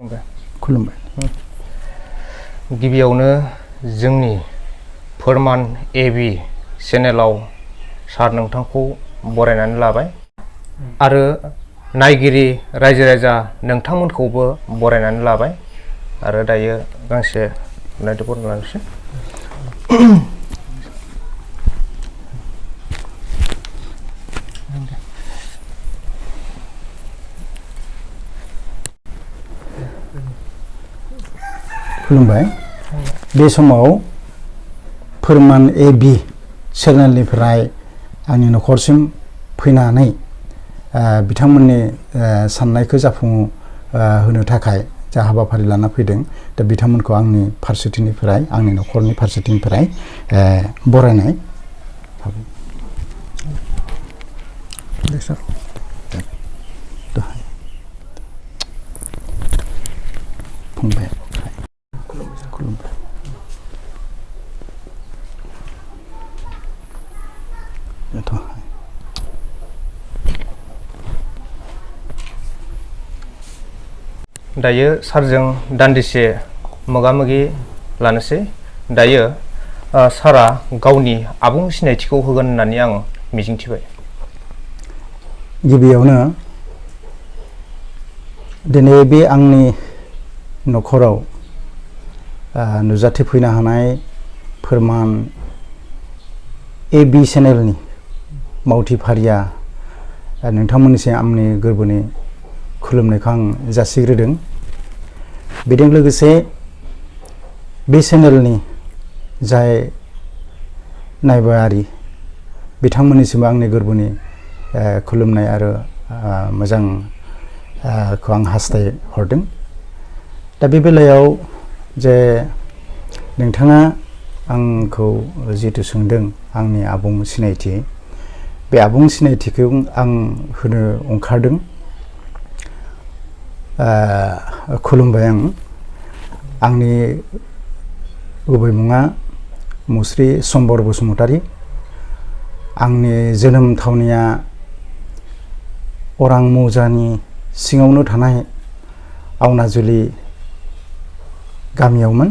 खुलुमबाय गिबियावनो जोंनि फोरमान एबि चेनेलाव सार नोंथांखौ बरायनानै लाबाय आरो नायगिरि रायजो राजा नोंथांमोनखौबो बरायनानै लाबाय आरो दायो गांसे नायदों लानोसै खुलुमबाय बे समाव फोरमान एबि चेनेलनिफ्राय आंनि न'खरसिम फैनानै बिथांमोननि साननायखौ जाफुंहोनो थाखाय जा हाबाफारि लाना फैदों दा बिथांमोनखौ आंनि फारसेथिंनिफ्राय आंनि न'खरनि फारसेथिंनिफ्राय बरायनाय फंबाय दायो सारजों दान्दिसे मोगा-मोगि लानोसै दायो सारा गावनि आबुं सिनायथिखौ होगोन होननानै आं मिजिंथिबाय गिबियावनो दिनै बे आंनि न'खराव नुजाथिफैनो हानाय फोरमान एबि चेनेलनि मावथिफारिया नोंथांमोननिसिम आंनि गोरबोनि खुलुमनायखौ आं जासिग्रोदों बेजों लोगोसे बे चेनेलनि जाय नायबायारि बिथांमोननिसिमबो आंनि गोरबोनि खुलुमनाय आरो मोजांखौ आं हास्थायहरदों दा बे बेलायाव जे नोंथाङा आंखौ जिहेतु सोंदों आंनि आबुं सिनायथि बे आबुं सिनायथिखौ आं होनो ओंखारदों खुलुमबाय आंनि गुबै मुङा मुस्रि सम्बर बसुमतारी आंनि जोनोम थावनिया अरां मौजानि सिङावनो थानाय आवनाजुलि गामियावमोन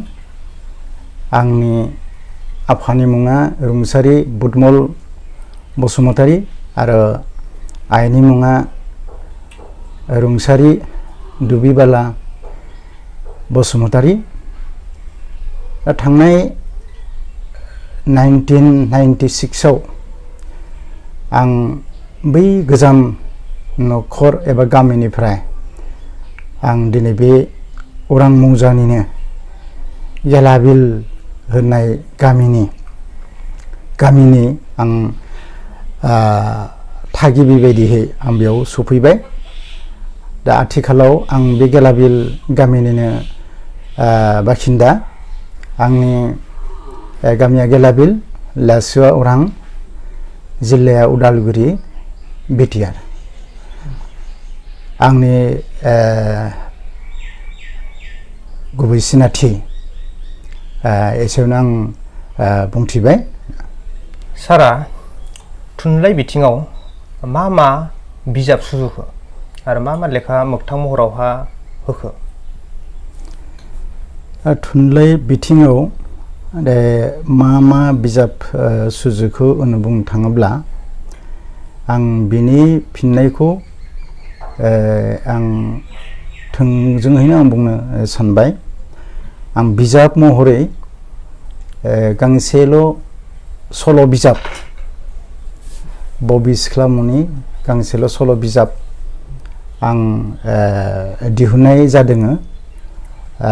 आंनि आफानि मुङा रुंसारि बुटमल बसुमतारी आरो आइनि मुङा रुंसारि दुबिबाला बसुमतारी थांनाय 1996 आव आं बै गोजाम न'खर एबा गामिनिफ्राय आं दिनै बे अरां मौजानिनो गेलाबिल होननाय गामिनि आं थागिबि बायदियै आं बेयाव सफैबाय दा आथिखालाव आं बे गेलाबिल गामिनिनो बासिन्दा आंनि गामिया गेलाबिल लासुआ अरां जिल्लाया उदालगुरि बिटिआर आंनि गुबै सिनायथि एसेयावनो आं बुंथिबाय सारा थुनलाइ बिथिङाव मा बिजाब सुजुखो आरो मा लेखा मोगथां महरावहा होखो थुनलाइ बिथिङाव मा बिजाब सुजुखो होनना बुंनो थाङोब्ला आं बिनि फिननायखौ आं थोंजोङैनो आं बुंनो सानबाय आं बिजाब महरै गांसेल' सल' बिजाब बबि सिख्लामुनि गांसेल' सल' बिजाब आं दिहुननाय जादों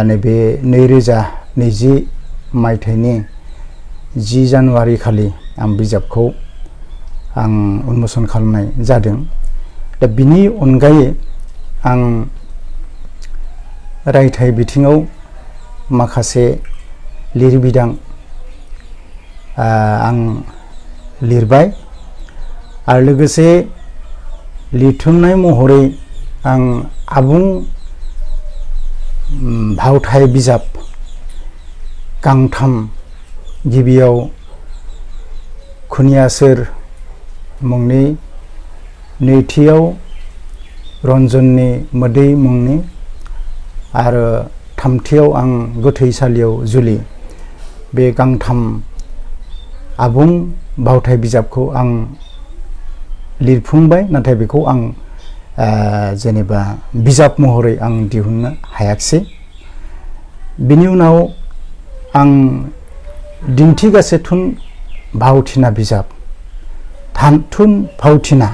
नैबे 2020 मायथाइनि 10 जानुवारि खालि आं बिजाबखौ आं उन्मोचन खालामनाय जादों दा बिनि अनगायै आं रायथाइ बिथिङाव माखासे लिरबिदां आं लिरबाय आरो लोगोसे लिरथुमनाय महरै आं आबुं भावथाय बिजाब गांथाम गिबियाव खुनिया सोर मुंनि नैथियाव रन्जननि मोदै मुंनि आरो थामथियाव आं गोथैसालियाव जुलि बे गांथाम आबुं बावथाय बिजाबखौ आं लिरफुंबाय, नाथाय बेखौ आं जेनेबा बिजाब महरै आं दिहुननो हायाखिसै। बिनि उनाव आं दिन्थिगासे थुन भावथिना बिजाब, थुन भावथिना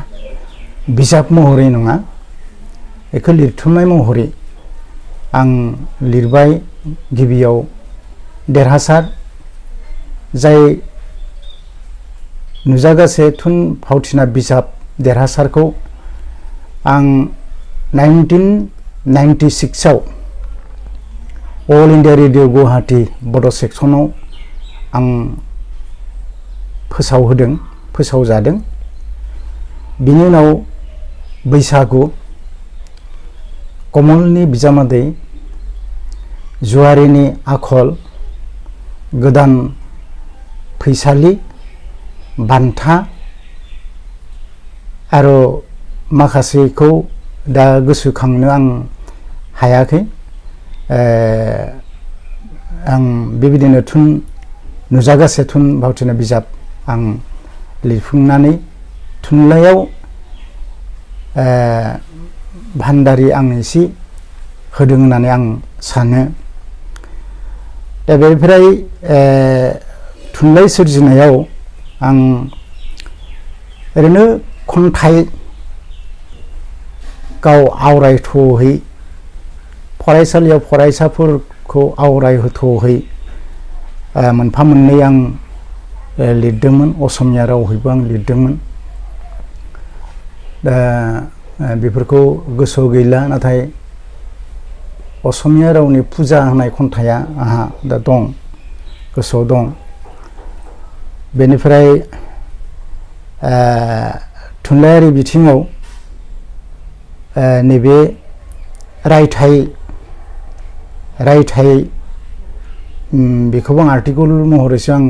बिजाब महरै नङा, बेखौ लिरथुमनाय महरै आं लिरबाय। गिबियाव देरहासार, जाय नुजागासे थुन भावथिना बिजाब देरहासारखौ आं 1996 अल इन्डिया रेडिअ गुवाहाटी बड' सेक्सनाव आं फोसावजादों। बिनि उनाव बैसागु, कमलनि बिजामादै, जुवारिनि आखल, गोदान फैसालि, बान्था आरो माखासेखौ दा गोसोखांनो आं हायाखै। आं बेबायदिनो नुजागासे थुन भावथिना बिजाब आं लिरफुंनानै थुनलाइयाव भान्दारि आं एसे होदों होननानै आं सानो। दा बेनिफ्राय थुनलाइ सोरजिनायाव आं ओरैनो खन्थाइ गाव आवरायथ'है, फरायसालियाव फरायसाफोरखौ आवरायहोथ'है मोनफा मोननै आं लिरदोंमोन। असमिया रावहैबो आं लिरदोंमोन। दा बेफोरखौ गोसोआव गैला, नाथाय असमिया रावनि फुजा होनाय खन्थाइया आंहा दा दं, गोसोआव दं। बेनिफ्राय थुनलाइयारि बिथिङाव नैबे रायथाइ बेखौबो आं आर्टिकल महरैसो आं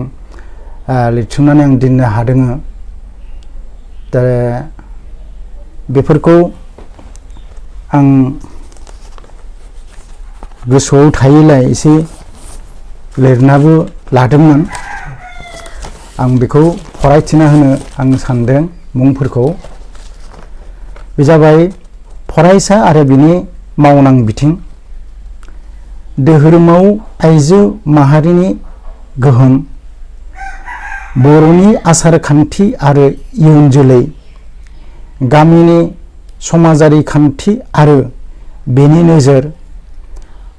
लिरथुमनानै आं दोननो हादों। दा बेफोरखौ आं गोसोआव थायैलाय एसे लिरनाबो लादोंमोन। आं बेखौ फरायथिना होनो आं सानदों। मुंफोरखौ बे जाबाय फरायसा आरो बिनि मावनां बिथिं, धोरोमाव आइजो माहारिनि गोहोम, बर'नि आसार खान्थि आरो इयुन जोलै, गामिनि समाजारि खान्थि आरो बेनि नोजोर,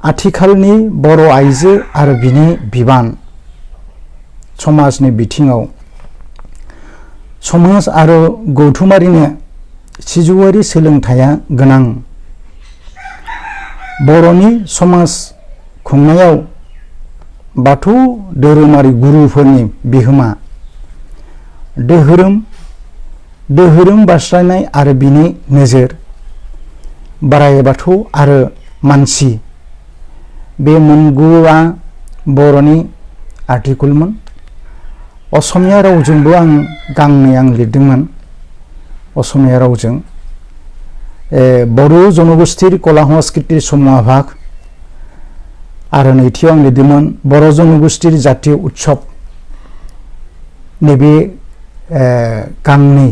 आथिखालनि बर' आइजो आरो बिनि बिबान, समाजनि बिथिङाव, समाज आरो गौथुमारिनो सिजौआरि सोलोंथाइया गोनां, बर'नि समाज खुंनायाव बाथौ धोरोमारि गुरुफोरनि बिहोमा, दोहोरोम बास्लायनाय आरो बिनि नोजोर, बोराइ बाथौ आरो मानसि, बे मोनगुआ बर'नि आर्टिकलमोन। असमिया रावजोंबो आं गांनै आं लिरदोंमोन। असमिया रावजों बर' जनगोष्ठीर कला संस्कृति समूहभाग, आरो नैथियाव आं लिरदोंमोन बर' जनगोष्ठीर जातीय उत्सव। नैबे गांनै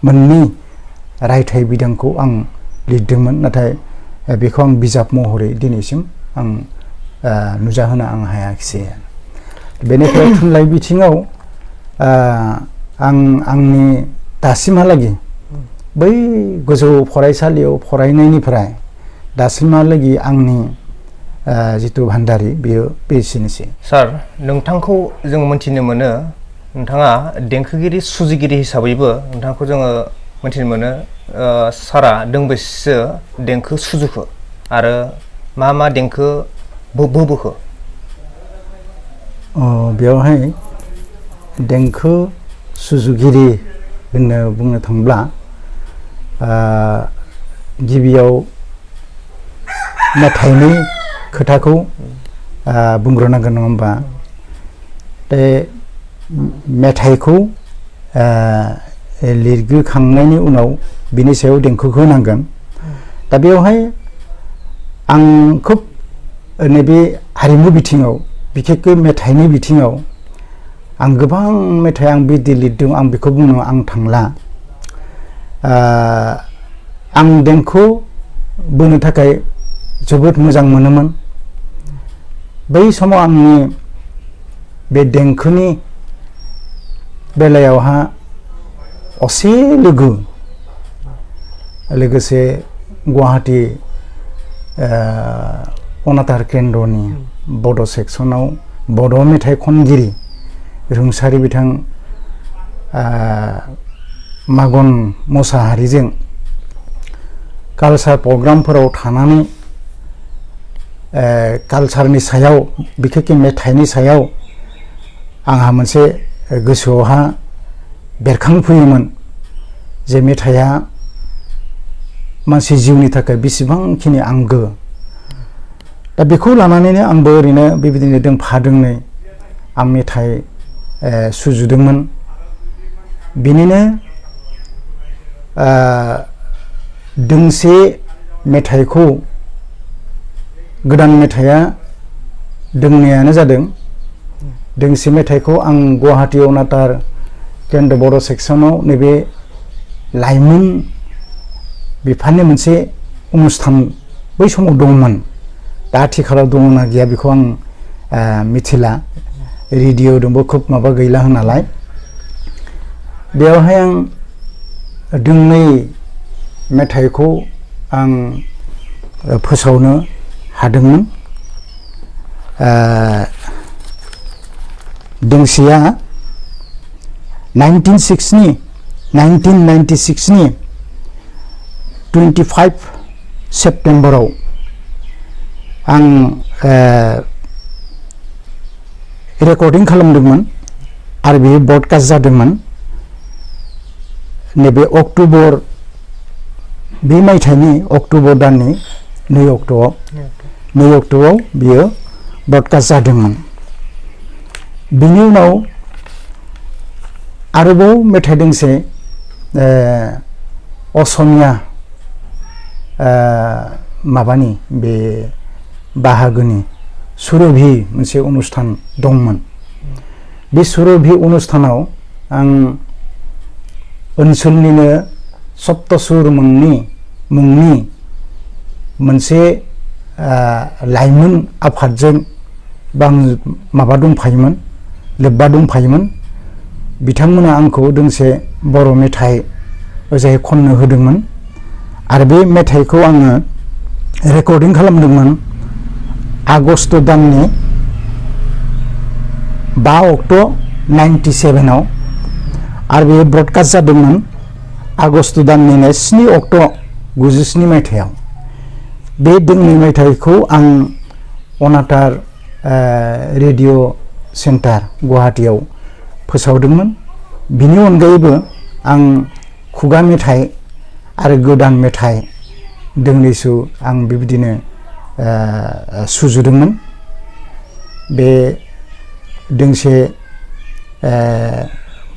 मोननै रायथाइ बिदांखौ आं लिरदोंमोन, नाथाय बेखौ आं बिजाब महरै दिनैसिम आं नुजाहोनो आं हायाखिसै। बेनिफ्राय थुनलाइ बिथिङाव आंनि दासिमहालागि बै गोजौ फरायसालियाव फरायनायनिफ्राय दासिमहालागि आंनि जिथु भान्दारि बेयो बेसेनोसै। सार, नोंथांखौ जों मोनथिनो मोनो नोंथाङा देंखोगिरि सुजुगिरि हिसाबैबो नोंथांखौ जोङो मोनथिनो मोनो। सारा दोंबेसेसो देंखो सुजुखो आरो मा देंखो बोबोखो? बेवहाय देंखो सुजुगिरि होननो बुंनो थांब्ला गिबियाव मेथाइनि खोथाखौ बुंग्रोनांगोन, नङा होमबा? बे मेथाइखौ लिरग्रोखांनायनि उनाव बिनि सायाव देंखोखौ होनांगोन। दा बेवहाय आं खोब नैबे हारिमु बिथिङाव बिखेखकै मेथाइनि बिथिङाव आं गोबां मेथाइ आं बिदि लिरदों आं बेखौ बुंनो आं थांला आं देंखो बोनो थाखाय जोबोद मोजां मोनोमोन बै समाव आंनि बे देंखोनि बेलायावहा असे लोगोसे गुवाहाटी अनातार केन्द्रनि बड' सेक्सनाव बड' मेथाइ खनगिरि रुंसारि बिथां मागन मोसाहारिजों कालचार प्रग्रामफोराव थानानै कालचारनि सायाव बिखेखकै मेथाइनि सायाव आंहा मोनसे गोसोआवहा बेरखांफैयोमोन जे मेथाइया मानसि जिउनि थाखाय बेसेबांखिनि आंगो दा बेखौ लानानैनो आंबो ओरैनो बेबायदिनो दोंफा दोंनै आं मेथाइ सुजुदोंमोन बिनिनो दोंसे मेथाइखौ गोदान मेथाइया दोंनैयानो जादों दोंसे मेथाइखौ आं गुवाहाटी अनातार केन्द्र बर' सेक्सनाव नैबे लाइमोन बिफाननि मोनसे अनुस्थान बै समाव दंमोन दा आथिखालाव दङना गैया बेखौ आं मिथिला रेडिअ'दोंबो खोब माबा गैला होनालाय बेवहाय आं दोंनै मेथाइखौ आं फोसावनो हादोंमोन दोंसेया 1996 नि 25 सेप्टेम्बराव आं रेकर्डिं खालामदोंमोन आरो बेयो ब्रडकास्ट जादोंमोन नैबे अक्ट'बर बे मायथाइनि अक्ट'बर दाननि 2 अक्ट'आव बियो ब्रडकास्ट जादोंमोन बिनि उनाव आरोबाव मेथाइ दोंसे असमिया माबानि बे बाहागोनि सुरभि मोनसे अनुस्थान दंमोन बे सुरभि अनुस्थानाव आं ओनसोलनिनो सप्तसुर मुंनि मोनसे लाइमोन आफादजों माबा दंफायोमोन लोब्बा दंफायोमोन बिथांमोना आंखौ दोंसे बर' मेथाइ ओजाय खननो होदोंमोन आरो बे मेथाइखौ आङो रेकर्डिं खालामदोंमोन आगष्ट दाननि 5 अक्ट' 97 आव आरो बे ब्रडकास्ट जादोंमोन आगष्ट दाननि 7 अक्ट' 97 मायथाइयाव बे दोंनै मेथाइखौ आं अनातार रेडिअ सेन्टार गुवाहाटीयाव फोसावदोंमन बिनि अनगायैबो आं खुगा मेथाइ आरो गोदान मेथाइ दोंनैसो आं बेबायदिनो सुजुदोंमोन बे दोंसे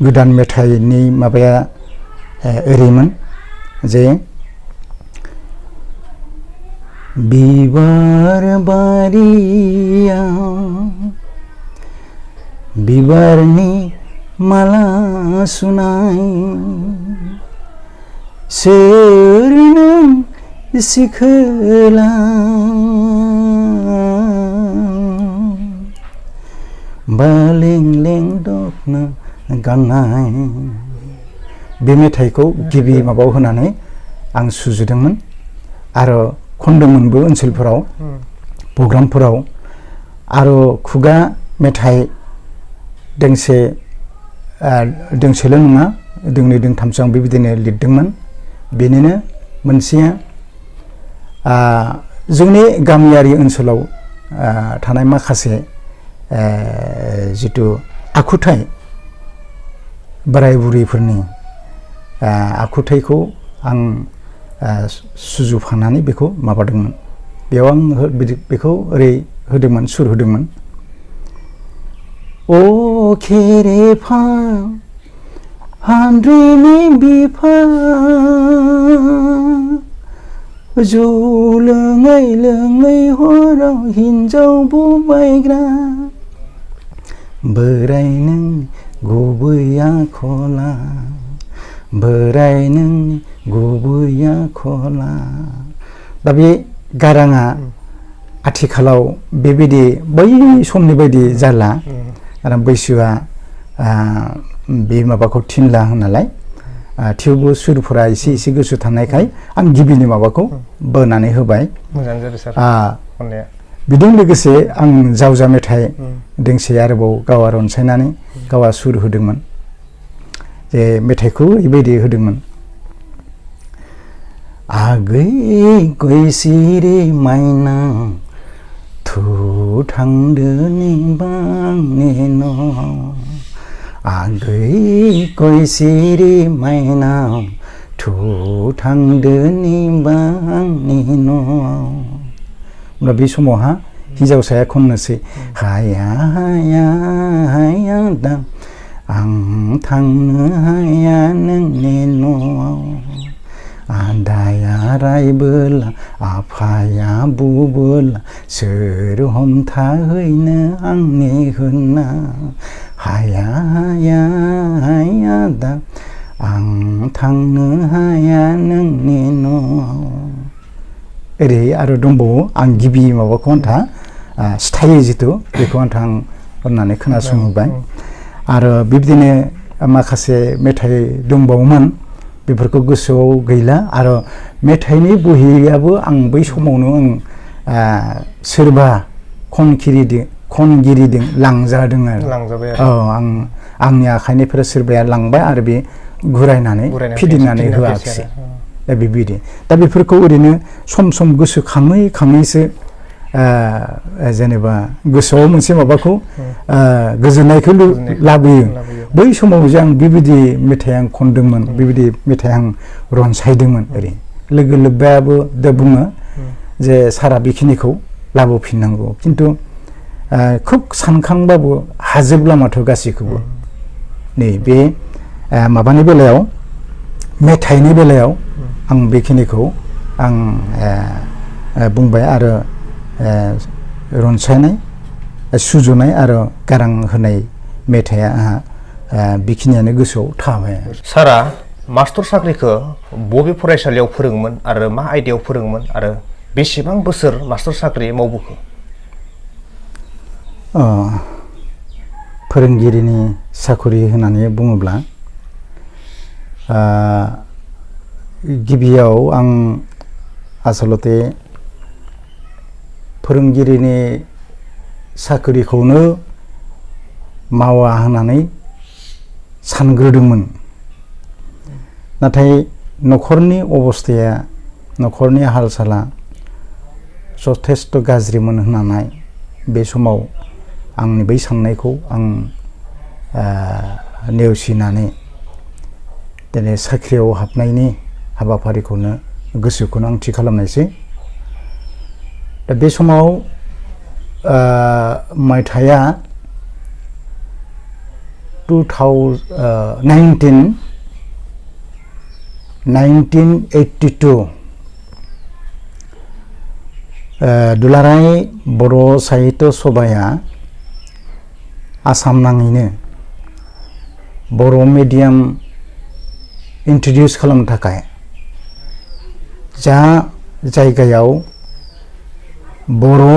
गोदान मेथाइनि माबाया ओरैमोन जे बिबार बारियाव बिबारनि माला सुनाय सोर नों सिखोला बालें लें दखना गाननाय बे मेथाइखौ गिबि माबायाव होनानै आं सुजुदोंमोन आरो खनदोंमोनबो ओनसोलफोराव प्रग्रामफोराव आरो खुगा मेथाइ दोंसेल' नङा दोंनै दोंथामसो आं बेबायदिनो लिरदोंमोन बेनिनो मोनसेया जोंनि गामियारि ओनसोलाव थानाय माखासे जितु आखुथाय बोराय बुरैफोरनि आखुथायखौ आं सुजुफानानै बेखौ माबादोंमोन बेयाव आं बेखौ ओरै होदोंमोन सुर होदोंमोन ओ खेरेफा हान्द्रिनि बिफा जौ लोङै लोङै हराव हिन्जाव बुबायग्रा बोराय नों गुबै आखला बोराय नों गुबै आखला दा बे गाराङा आथिखालाव बेबायदि बै समनि बायदि जाला आरो बैसोआ बे माबाखौ थिनला होननालाय थेवबो सुरफोरा एसे एसे गोसो थानायखाय आं गिबिनि माबाखौ बोनानै होबाय मोजां जादों सार खननाया बिजों लोगोसे आं जावजा मेथाइ दोंसे आरोबाव गावा रनसायनानै गावा सुर होदोंमोन जे मेथाइखौ ओरैबायदि होदोंमोन आगै गयसिरि माइना थु थांदो निबांनि न' आगै गयसिरि माइना थु थांदो निबांनि न' उनाव बे समावहा हिन्जावसाया खननोसै हाया हाया हाया दा आं थांनो हाया नोंनि न'आव आदाया रायबोला आफाया बुबोला सोर हमथाहैनो आंनि होनना हाया हाया हाया दा आं थांनो हाया नोंनि न'आव ओरै आरो दंबावो आं गिबि माबाखौ आन्था स्टाइल जिथु बेखौ आन्था आं हरनानै खोनासंबाय आरो बिब्दिनो माखासे मेथाइ दंबावोमोन बेफोरखौ गोसोआव गैला आरो मेथाइनि बहियाबो आं बै समावनो आं सोरबा खनगिरिदों लांजादों आरो आं आंनि आखाइनिफ्राय सोरबाया लांबाय आरो बे घुरायनानै फिदिंनानै होआखिसै दा बेबायदि दा बेफोरखौ ओरैनो सम सम गोसोखाङै खाङैसो जेनेबा गोसोआव मोनसे माबाखौ गोजोननायखौ लाबोयो बै समाव जे आं बेबायदि मेथाइ आं खनदोंमोन बेबायदि मेथाइ आं रनसायदोंमोन ओरै लोगो लोब्बायाबो दा बुङो जे सारा बेखिनिखौ लाबोफिननांगौ खिन्थु खोब सानखांबाबो हाजोबला माथो गासैखौबो नै बे माबानि बेलायाव मेथाइनि बेलायाव आं बेखिनिखौ आं बुंबाय आरो रनसायनाय सुजुनाय आरो गारां होनाय मेथाइआ आंहा बेखिनियानो गोसोआव थाबाय सारा मास्टर साख्रिखौ बबे फरायसालियाव फोरोंमोन आरो मा आयदायाव फोरोंमोन आरो बेसेबां बोसोर मास्टर साख्रि मावबोखो फोरोंगिरिनि साख्रि होननानै बुङोब्ला गिबियाव आं आसलते फोरोंगिरिनि साख्रिखौनो मावा होननानै सानग्रोदोंमोन नाथाय न'खरनि अबस्थाया न'खरनि हाल साला जथेस्थ' गाज्रिमोन होननानै बे समाव आंनि बै साननायखौ आं नेवसिनानै दिनै साख्रियाव हाबनायनि हाबाफारिखौनो गोसोखौनो आं थि खालामनायसै दा बे समाव मायथाइया 1982 दुलाराय बर' साहित्य सभाया आसाम नाङैनो बर' मिडियाम इंट्रोड्यूस खालामनो थाखाय जा जायगायाव बर'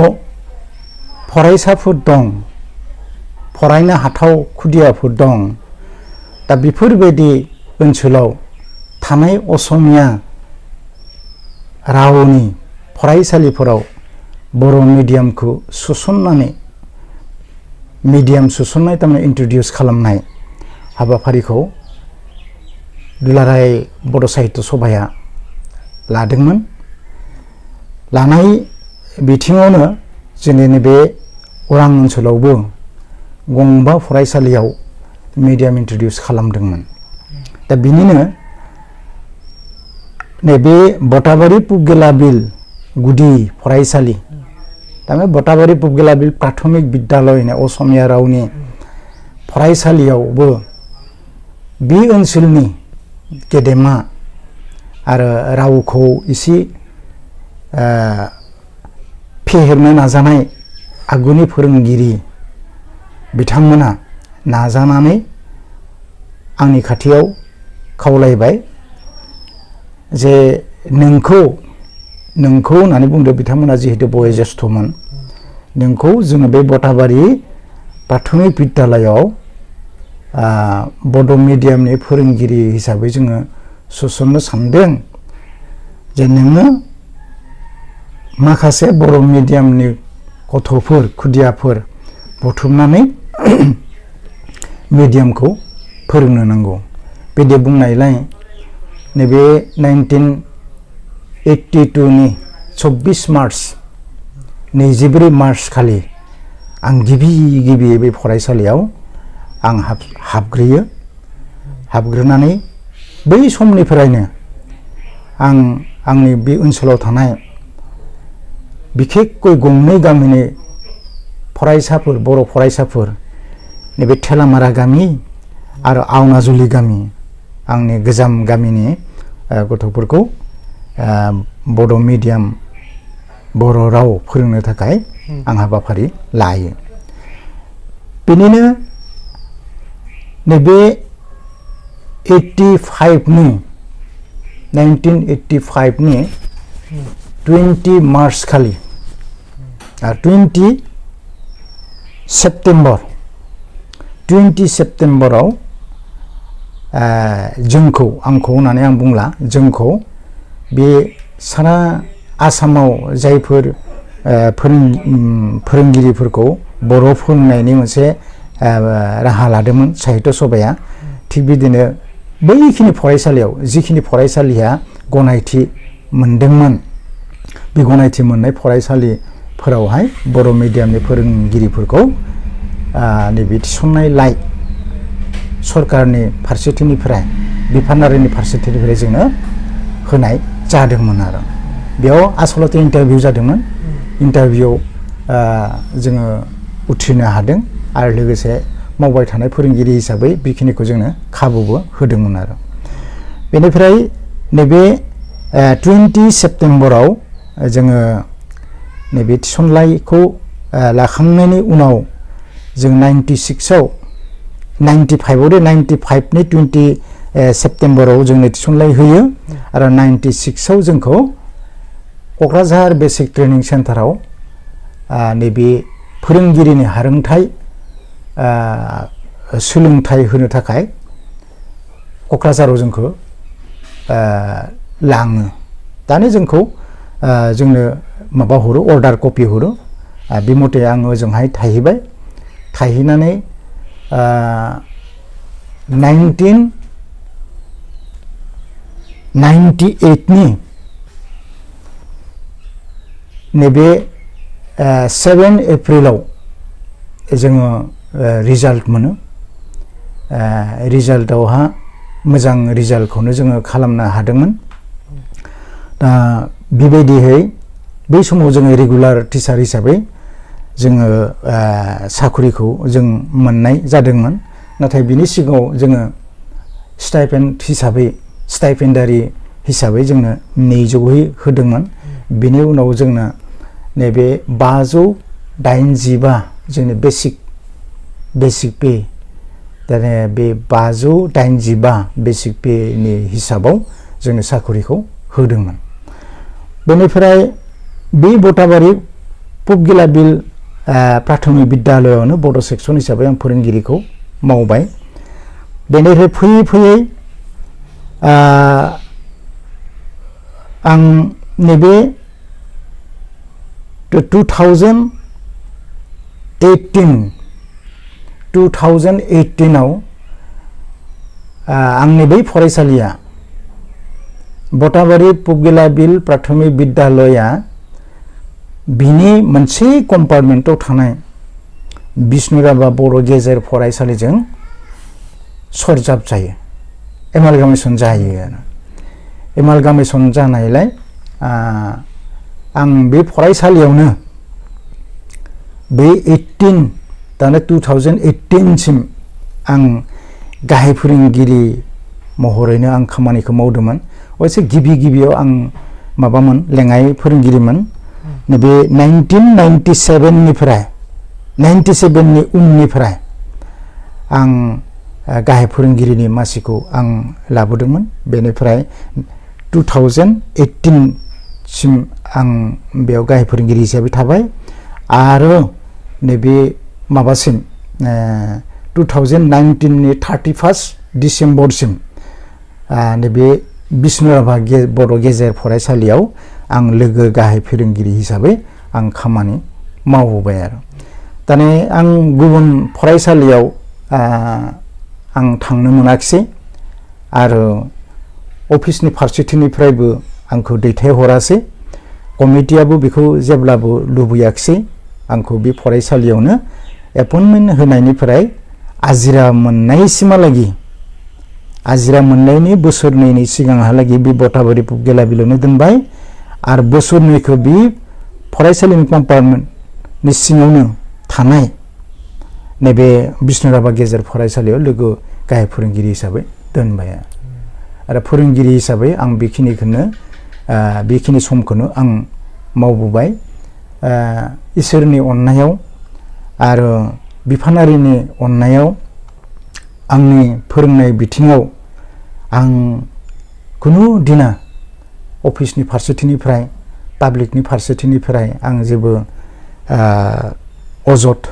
फरायसाफोर दं फरायनो हाथाव खुदियाफोर दं दा बेफोरबायदि ओनसोलाव थानाय असमिया रावनि फरायसालिफोराव बर' मिडियामखौ सोसननानै मिडियाम सोसननाय थारमाने इंट्रोड्यूस खालामनाय हाबाफारिखौ दुलाराय बर' साहित्य सभाया लादोंमोन लानाय बिथिङावनो जोंनि नैबे अरां ओनसोलावबो गंबा फरायसालियाव मिडियाम इंट्रोड्यूस खालामदोंमोन दा बिनिनो नैबे बटाबारि पुगेला बिल गुदि फरायसालि तारमाने बटाबारि पुगेला बिल प्राथमिक बिद्यालय असमिया रावनि फरायसालियावबो बे ओनसोलनि गेदेमा आरो रावखौ एसे फेहेरनो नाजानाय आगुनि फोरोंगिरि बिथांमोना नाजानानै आंनि खाथियाव खावलायबाय जे नोंखौ होननानै बुंदों बिथांमोना जिहेतु बयोज्येष्ठमोन नोंखौ जोङो बे बटाबारि प्राथमिक बिद्यालयाव बड' मिडियामनि फोरोंगिरि हिसाबै जोङो सोसननो सानदों जे नोङो माखासे बर' मिडियामनि गथ'फोर खुदियाफोर बुथुमनानै मिडियामखौ फोरोंनो नांगौ बिदि बुंनायलाय नैबे 1982 नि 24 मार्च 24 मार्च खालि आं गिबि बे फरायसालियाव आं हाबग्रोयो हाबग्रोनानै बै समनिफ्रायनो आं आंनि बे ओनसोलाव थानाय बिखेखকৈ गंनै गामिनि फरायसाफोर बर' फरायसाफोर नैबे थेलामारा गामि आरो आवनाजुलि गामि आंनि गोजाम गामिनि गथ'फोरखौ बड' मिडियाम बर' राव फोरोंनो थाखाय आं हाबाफारि लायो बेनिनो नैबे 1985 नि 20 मार्च खालि 20 सेप्तेम्बराव जोंखौ आंखौ होननानै आं बुंला जोंखौ बे सारा आसामाव जायफोर फोरोंगिरिफोरखौ बर' फोरोंनायनि मोनसे राहा लादोंमोन साहित्य सभाया थिग बिदिनो बैखिनि फरायसालियाव जिखिनि फरायसालिया गनायथि मोनदोंमोन बे गनायथि मोननाय फरायसालिफोरावहाय बर' मिडियामनि फोरोंगिरिफोरखौ नैबे थिसननायलाय सरकारनि फारसेथिंनिफ्राय बिफानारिनि फारसेथिंनिफ्राय जोङो होनाय जादोंमोन आरो बेयाव आसलते इन्टारभिउ जादोंमोन इन्टारभिउआव जोङो उथ्रिनो हादों आरो लोगोसे मावबाय थानाय फोरोंगिरि हिसाबै बेखिनिखौ जोंनो खाबुबो होदोंमोन आरो बेनिफ्राय नैबे 20 सेप्तेम्बराव जोङो नैबे थिसनलाइखौ लाखांनायनि उनाव जों 96आव 95 नि 20 सेप्तेम्बराव जोंनो थिसनलाइ होयो आरो 96आव जोंखौ क'क्राझार बेसिक ट्रेनिं सेन्टाराव नैबे फोरोंगिरिनि हारोंथाइ सोलोंथाइ होनो थाखाय क'क्राझाराव जोंखौ लाङो दानो जोंखौ जोंनो माबा हरो अर्डार कपि हरो बे मथे आङो ओजोंहाय थाहैबाय थाहैनानै 1998 नि नैबे 7 एप्रिलाव जोङो रिजाल्ट मोनो रिजाल्टआवहा मोजां रिजाल्टखौनो जोङो खालामनो हादोंमोन दा बेबायदिहै बै समाव जोङो रेगुलार टिचार हिसाबै जोङो साख्रिखौ जों मोननाय जादोंमोन नाथाय बिनि सिगाङाव जोङो स्टाइपेन्डारि हिसाबै जोंनो 200 होदोंमोन बिनि उनाव जोंनो नैबे 585 जोंनि बेसिक पे दाने बे 585 बेसिक पेनि हिसाबाव जोंनो साख्रिखौ होदोंमोन बेनिफ्राय बे बटाबारि पुबगिलाबिल प्राथमिक बिद्यालयावनो बड' सेक्सन हिसाबै आं फोरोंगिरिखौ मावबाय बेनिफ्राय फैयै आं नैबे 2018 आव आंनि बै फरायसालिया बटाबारि पुबगिलाबिल प्राथमिक बिद्यालया बिनि मोनसे कम्पार्टमेन्टआव थानाय बिष्णुराभा बर' गेजेर फरायसालिजों सरजाब जायो एमालगामेसन जायो आरो एमालगामेसन जानायलाय आं बे फरायसालियावनो बे 2018 सिम आं गाहाय फोरोंगिरि महरैनो आं खामानिखौ मावदोंमोन अबयसे गिबियाव आं माबामोन लेङाइ फोरोंगिरिमोन नैबे 1997निफ्राय 97नि उननिफ्राय आं गाहाय फोरोंगिरिनि मासिखौ आं लाबोदोंमोन बेनिफ्राय 2018 सिम आं बेयाव गाहाय फोरोंगिरि हिसाबै थाबाय आरो नैबे माबासिम 2019नि 31 डिसेम्बरसिम नैबे बिष्णुराभा बर' गेजेर फरायसालियाव आं लोगो गाहाय फोरोंगिरि हिसाबै आं खामानि मावबोबाय आरो दाने आं गुबुन फरायसालियाव आं थांनो मोनाखिसै आरो अफिसनि फारसेथिंनिफ्रायबो आंखौ दैथायहरासै कमिटियाबो बेखौ जेब्लाबो लुबैयाखिसै आंखौ बे फरायसालियावनो एपइन्टमेन्ट होनायनिफ्राय आजिरा मोननायसिमहालागि आजिरा मोननायनि बोसोरनैनि सिगांहालागि बे बटाबारि गेलाबिलावनो दोनबाय आरो बोसोरनैखौ बे फरायसालिनि कम्पार्टमेन्टनि सिङावनो थानाय नैबे बिष्णुराभा गेजेर फरायसालियाव लोगो गाहाय फोरोंगिरि हिसाबै दोनबाय आरो फोरोंगिरि हिसाबै आं बेखिनि समखौनो आं मावबोबाय इसोरनि अननायाव आरो बिफानारिनि अननायाव आंनि फोरोंनाय बिथिङाव आं खुनु दिना अफिसनि फारसेथिंनिफ्राय पाब्लिकनि फारसेथिंनिफ्राय आं जेबो अजद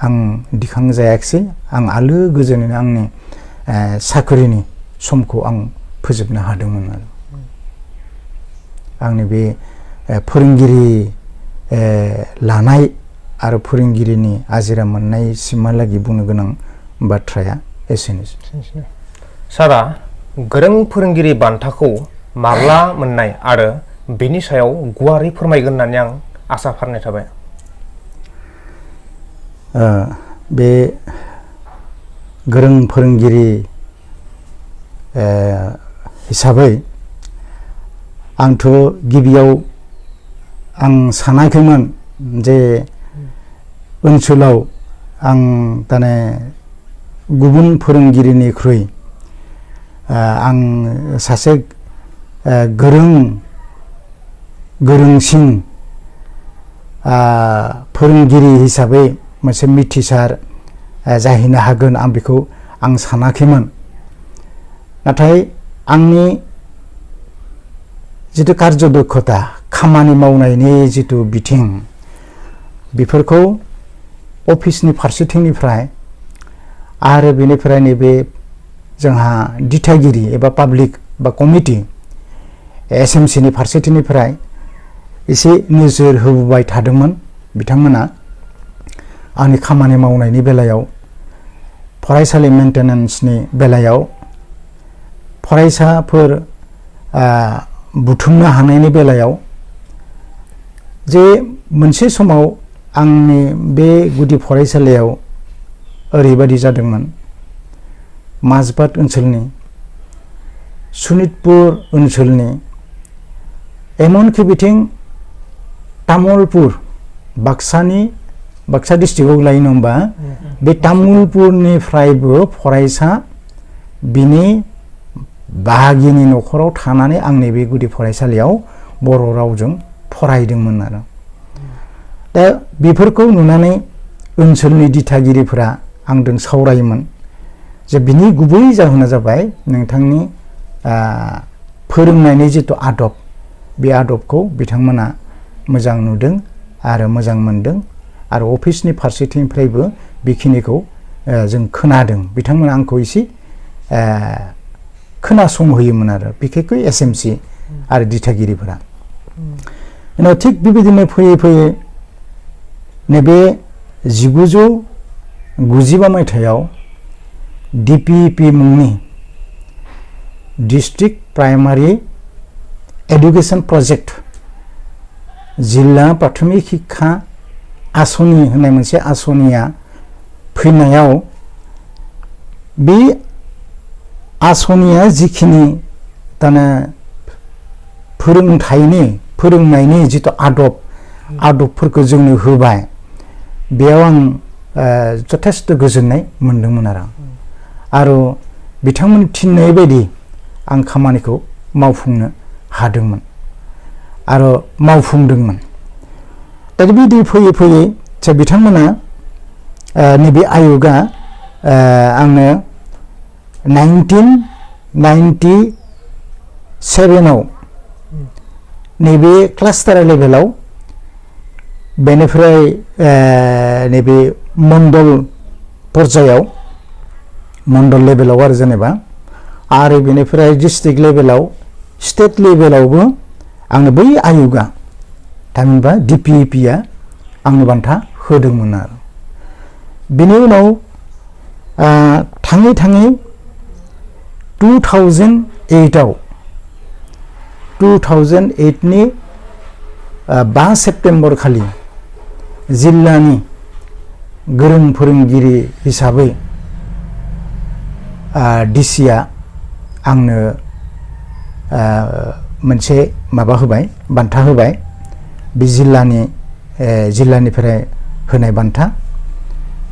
आं दिखांजायाखिसै आं आलो गोजोनैनो आंनि साख्रिनि समखौ आं फोजोबनो हादोंमोन आरो आंनि बे फोरोंगिरि लानाय आरो फोरोंगिरिनि आजिरा मोननायसिमहालागि बुंनो गोनां बाथ्राया एसेनोसै। सारा गोरों फोरोंगिरि बान्थाखौ माब्ला मोननाय आरो बेनि सायाव गुवारै फोरमायगोन होननानै आं आसा फारिनाय थाबाय। बे गोरों फोरोंगिरि हिसाबै आंथ' गिबियाव आं सानाखैमोन जे ओनसोलाव आं दाने गुबुन फोरोंगिरिनिख्रुइ आं सासे गोरोंसिन फोरोंगिरि हिसाबै मोनसे मिथिसार जाहैनो हागोन आं बेखौ आं सानाखैमोन नाथाय आंनि जितु कार्य दक्षता खामानि मावनायनि जितु बिथिं बेफोरखौ अफिसनि फारसेथिंनिफ्राय आरो बेनिफ्राय नैबे जोंहा दिथागिरि एबा पाब्लिक बा कमिटि एसएमसिनि फारसेथिंनिफ्राय एसे नोजोर होबोबाय थादोंमोन बिथांमोना आंनि खामानि मावनायनि बेलायाव फरायसालि मेंटेनेन्सनि बेलायाव फरायसाफोर बुथुमनो हानायनि बेलायाव जे मोनसे समाव आंनि बे गुदि फरायसालियाव ओरैबायदि जादोंमोन माजबाट ओनसोलनि सनितपुर ओनसोलनि एमनखि बिथिं तामुलपुर बाक्सा डिस्ट्रिक्टआव लायो नङा होमबा बे तामुलपुरनिफ्रायबो फरायसा बिनि बाहागिनि न'खराव थानानै आंनि बे गुदि फरायसालियाव बर' रावजों फरायदोंमोन आरो दा बेफोरखौ नुनानै ओनसोलनि दिथागिरिफोरा आंजों सावरायोमोन जे बिनि गुबै जाहोना जाबाय नोंथांनि फोरोंनायनि जितु आदब बे आदबखौ बिथांमोना मोजां नुदों आरो मोजां मोनदों आरो अफिसनि फारसेथिंनिफ्रायबो बेखिनिखौ जों खोनादों बिथांमोना आंखौ एसे खोनासंहोयोमोन आरो बिखेखै एसएमसि आरो दिथागिरिफोरा उनाव थिग बेबायदिनो फैयै फैयै नैबे 1995 मायथाइयाव डिपिपि मुंनि डिस्ट्रिक्ट प्राइमारि एडुकेशन प्रजेक्ट जिल्ला प्राथमिक शिक्षा आसनि होननाय मोनसे आसनिया फैनायाव बे आसनिया जिखिनि दाना फोरोंनायनि जितु आदबफोरखौ जोंनो होबाय बेयाव आं जथेस्थ गोजोननाय मोनदोंमोन आरो बिथांमोन थिननाय बायदि आं खामानिखौ मावफुंनो हादोंमोन आरो मावफुंदोंमोन। दा बिदि फैयै फैयै बिथांमोना नैबे आय'गा आंनो 1997 नैबे क्लास्टार लेभेलाव बेनिफ्राय नैबे मण्डल पर्जायाव मण्डल लेभेलाव आरो जेनेबा आरो बेनिफ्राय डिस्ट्रिक्ट लेभेलाव स्टेट लेभेलावबो आंनो बै आय'गा थामहिनबा DPEP-आ आंनो बान्था होदोंमोन आरो बेनि उनाव थाङै थाङै 2008नि 5 सेप्तेम्बर खालि जिल्लानि गोरों फोरोंगिरि हिसाबै DC-आ आंनो मोनसे माबा होबाय बान्था होबाय बे जिल्लानिफ्राय होनाय बान्था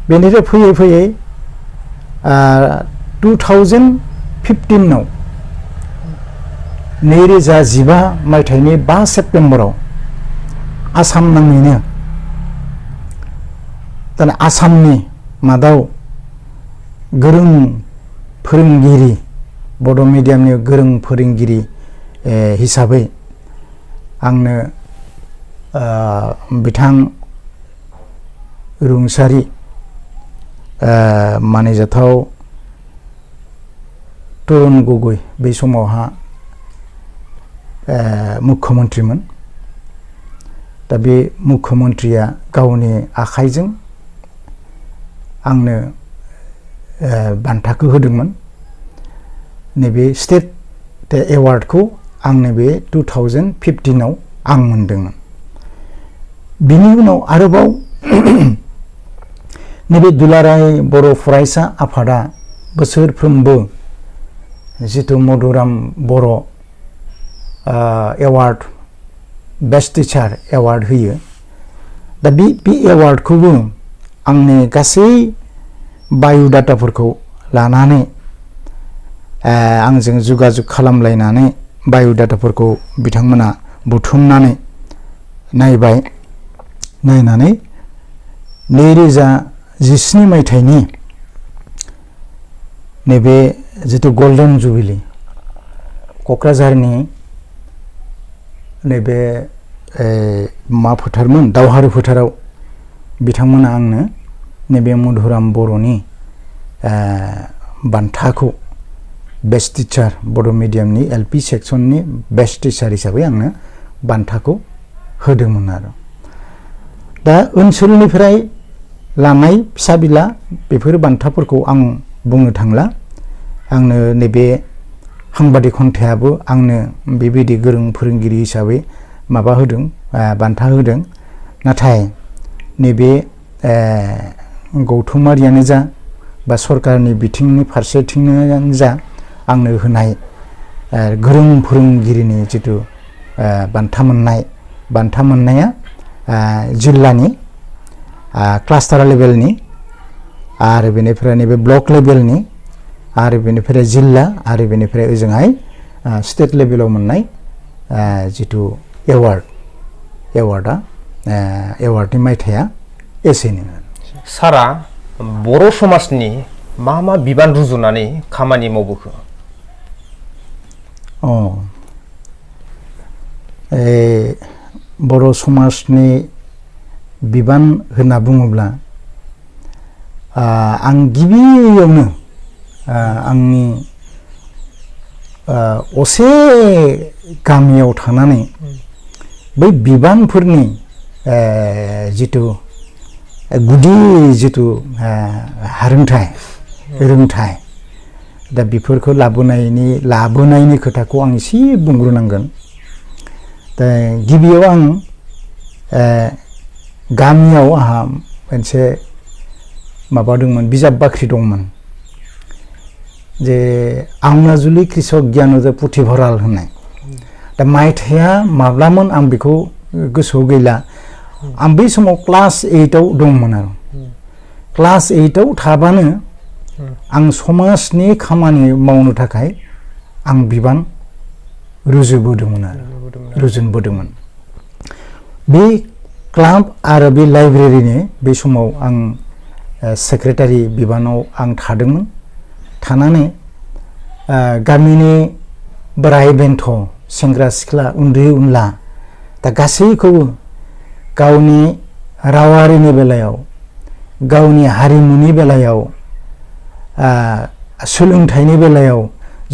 बेनिफ्राय फैयै फैयै 2015आव 2015 मायथाइनि 5 सेप्तेम्बराव आसाम नाङैनो दाना आसामनि मादाव गोरों फोरोंगिरि बड' मिडियामनि गोरों फोरोंगिरि हिसाबै आंनो बिथां रुंसारि मानिजाथाव तरुन गगৈ बे समावहा मुख्यमन्त्रिमोन। दा बे मुख्यमन्त्रिया गावनि आखाइजों आंनो बान्थाखौ होदोंमोन। नैबे स्टेट एवार्डखौ आंनो बे 2015आव आं मोनदोंमोन। बिनि उनाव आरोबाव नैबे दुलाराय बर' फरायसा आफादा बोसोरफ्रोमबो जितु मधुराम बर' एवार्ड बेस्ट टिचार एवार्ड होयो। दा बे एवार्डखौबो आंनि गासै बाय'डाटाफोरखौ लानानै आंजों जगाजग खालामलायनानै बाय'डाटाफोरखौ बिथांमोना बुथुमनानै नायबाय। नायनानै 2017 मायथाइनि नैबे जितु गल्डेन जुबिली क'क्राझारनि नैबे मा फोथारमोन दावहारु फोथाराव बिथांमोना आंनो नैबे मधुराम बर'नि बान्थाखौ बेस्ट टिचार बड' मिडियामनि LP सेक्सननि बेस्ट टिचार हिसाबै आंनो बान्थाखौ होदोंमोन आरो दा ओनसोलनिफ्राय लानाय फिसा बिला बेफोर बान्थाफोरखौ आं बुंनो थांला। आंनो नैबे हांबादि खन्थाइयाबो आंनो बेबायदि गोरों फोरोंगिरि हिसाबै माबा होदों बान्था होदों। नाथाय नैबे गौथुमारियानो जा बा सरकारनि बिथिंनि फारसेथिंनो जा आंनो होनाय गोरों फोरोंगिरिनि जितु बान्था मोननाया जिल्लानि क्लास्टार लेभेलनि आरो बेनिफ्राय नैबे ब्लक लेभेलनि आरो बेनिफ्राय जिल्ला आरो बेनिफ्राय ओजोंहाय स्टेट लेभेलाव मोननाय जितु एवार्डनि मायथाइया एसेनो। सारा बर' समाजनि मा मा बिबान रुजुनानै खामानि मावबोखो? बर' समाजनि बिबान होनना बुङोब्ला आं गिबियावनो आंनि असे गामियाव थानानै बै बिबानफोरनि जितु गुदि जितु रोंथाय दा बेफोरखौ लाबोनायनि खोथाखौ आं एसे बुंग्रोनांगोन। दा गिबियाव आं गामियाव आहा मोनसे माबा दंमोन बिजाब बाख्रि दंमोन जे आंनाजुलि कृषक गियानोदय पुथिभराल होननाय। दा मायथाइया माब्लामोन आं बेखौ गोसोआव गैला। आं बै समाव क्लास 8आव दंमोन आरो क्लास 8आव थाबानो आं समाजनि खामानि मावनो थाखाय आं बिबान रुजुनबोदोंमोन। बे क्लाब आरो बे लाइब्रेरिनि बे समाव आं सेक्रेटारि बिबानाव आं थादोंमोन। थानानै गामिनि बोराय बेन्थ सेंग्रा सिख्ला उन्दै उनला दा गासैखौबो गावनि रावारिनि बेलायाव गावनि हारिमुनि बेलायाव सोलोंथाइनि बेलायाव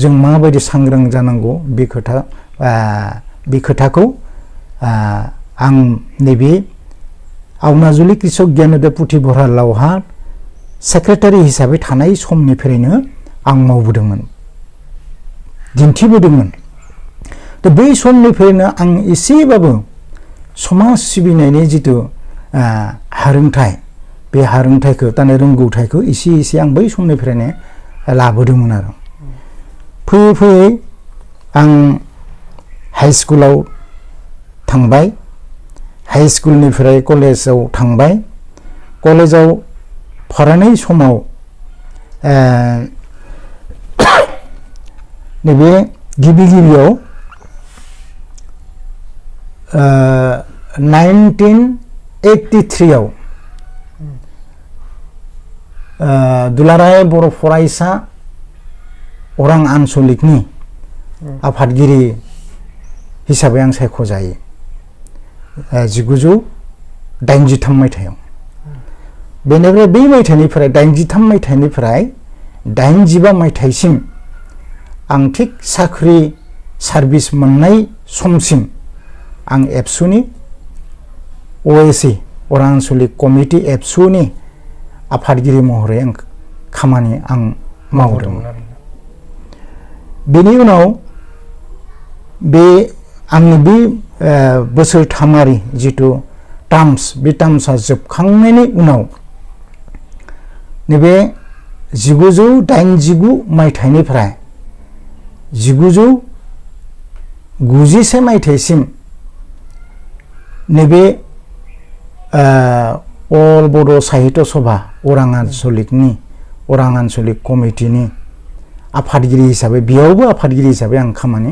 जों माबायदि सांग्रां जानांगौ बे खोथाखौ आं नैबे आवनाजुलि कृषक ज्ञानोदय पुथिभरालावहा सेक्रेटारि हिसाबै थानाय समनिफ्रायनो आं मावबोदोंमोन, दिन्थिबोदोंमोन। दा बै समनिफ्रायनो आं एसेबाबो समाज सिबिनायनि जिथु हारोंथाइ बे हारोंथाइखौ ताने रोंगौथाइखौ एसे आं बै समनिफ्रायनो लाबोदोंमोन आरो फैयै फैयै आं हाइ स्कुलाव थांबाय, हाइ स्कुलनिफ्राय कलेजाव थांबाय। कलेजाव फरायनाय समाव नैबे गिबियाव 1983 आव दुलाराय बर' फरायसा अरां आनसलिकनि आफादगिरि हिसाबै आं सायख'जायो 1983 मायथाइयाव। बेनिफ्राय बै मायथाइनिफ्राय 83 मायथाइनिफ्राय 85 मायथाइसिम आं थिग साख्रि सार्भिस मोननाय समसिम आं एबसुनि OSC अरां आनसलिक कमिटि एबसुनि आफादगिरि महरै खामानि मावदोंमोन। बेनि उनाव बे आंनि बे बोसोरथामारि जिथु टार्म्स बे टार्म्सआ जोबखांनायनि उनाव नैबे 1989 मायथाइनिफ्राय 1991 मायथाइसिम नैबे अल बड' साहित्य सभा अरां आनसलिक कमिटिनि आफादगिरि हिसाबै बेयावबो आफादगिरि हिसाबै आं खामानि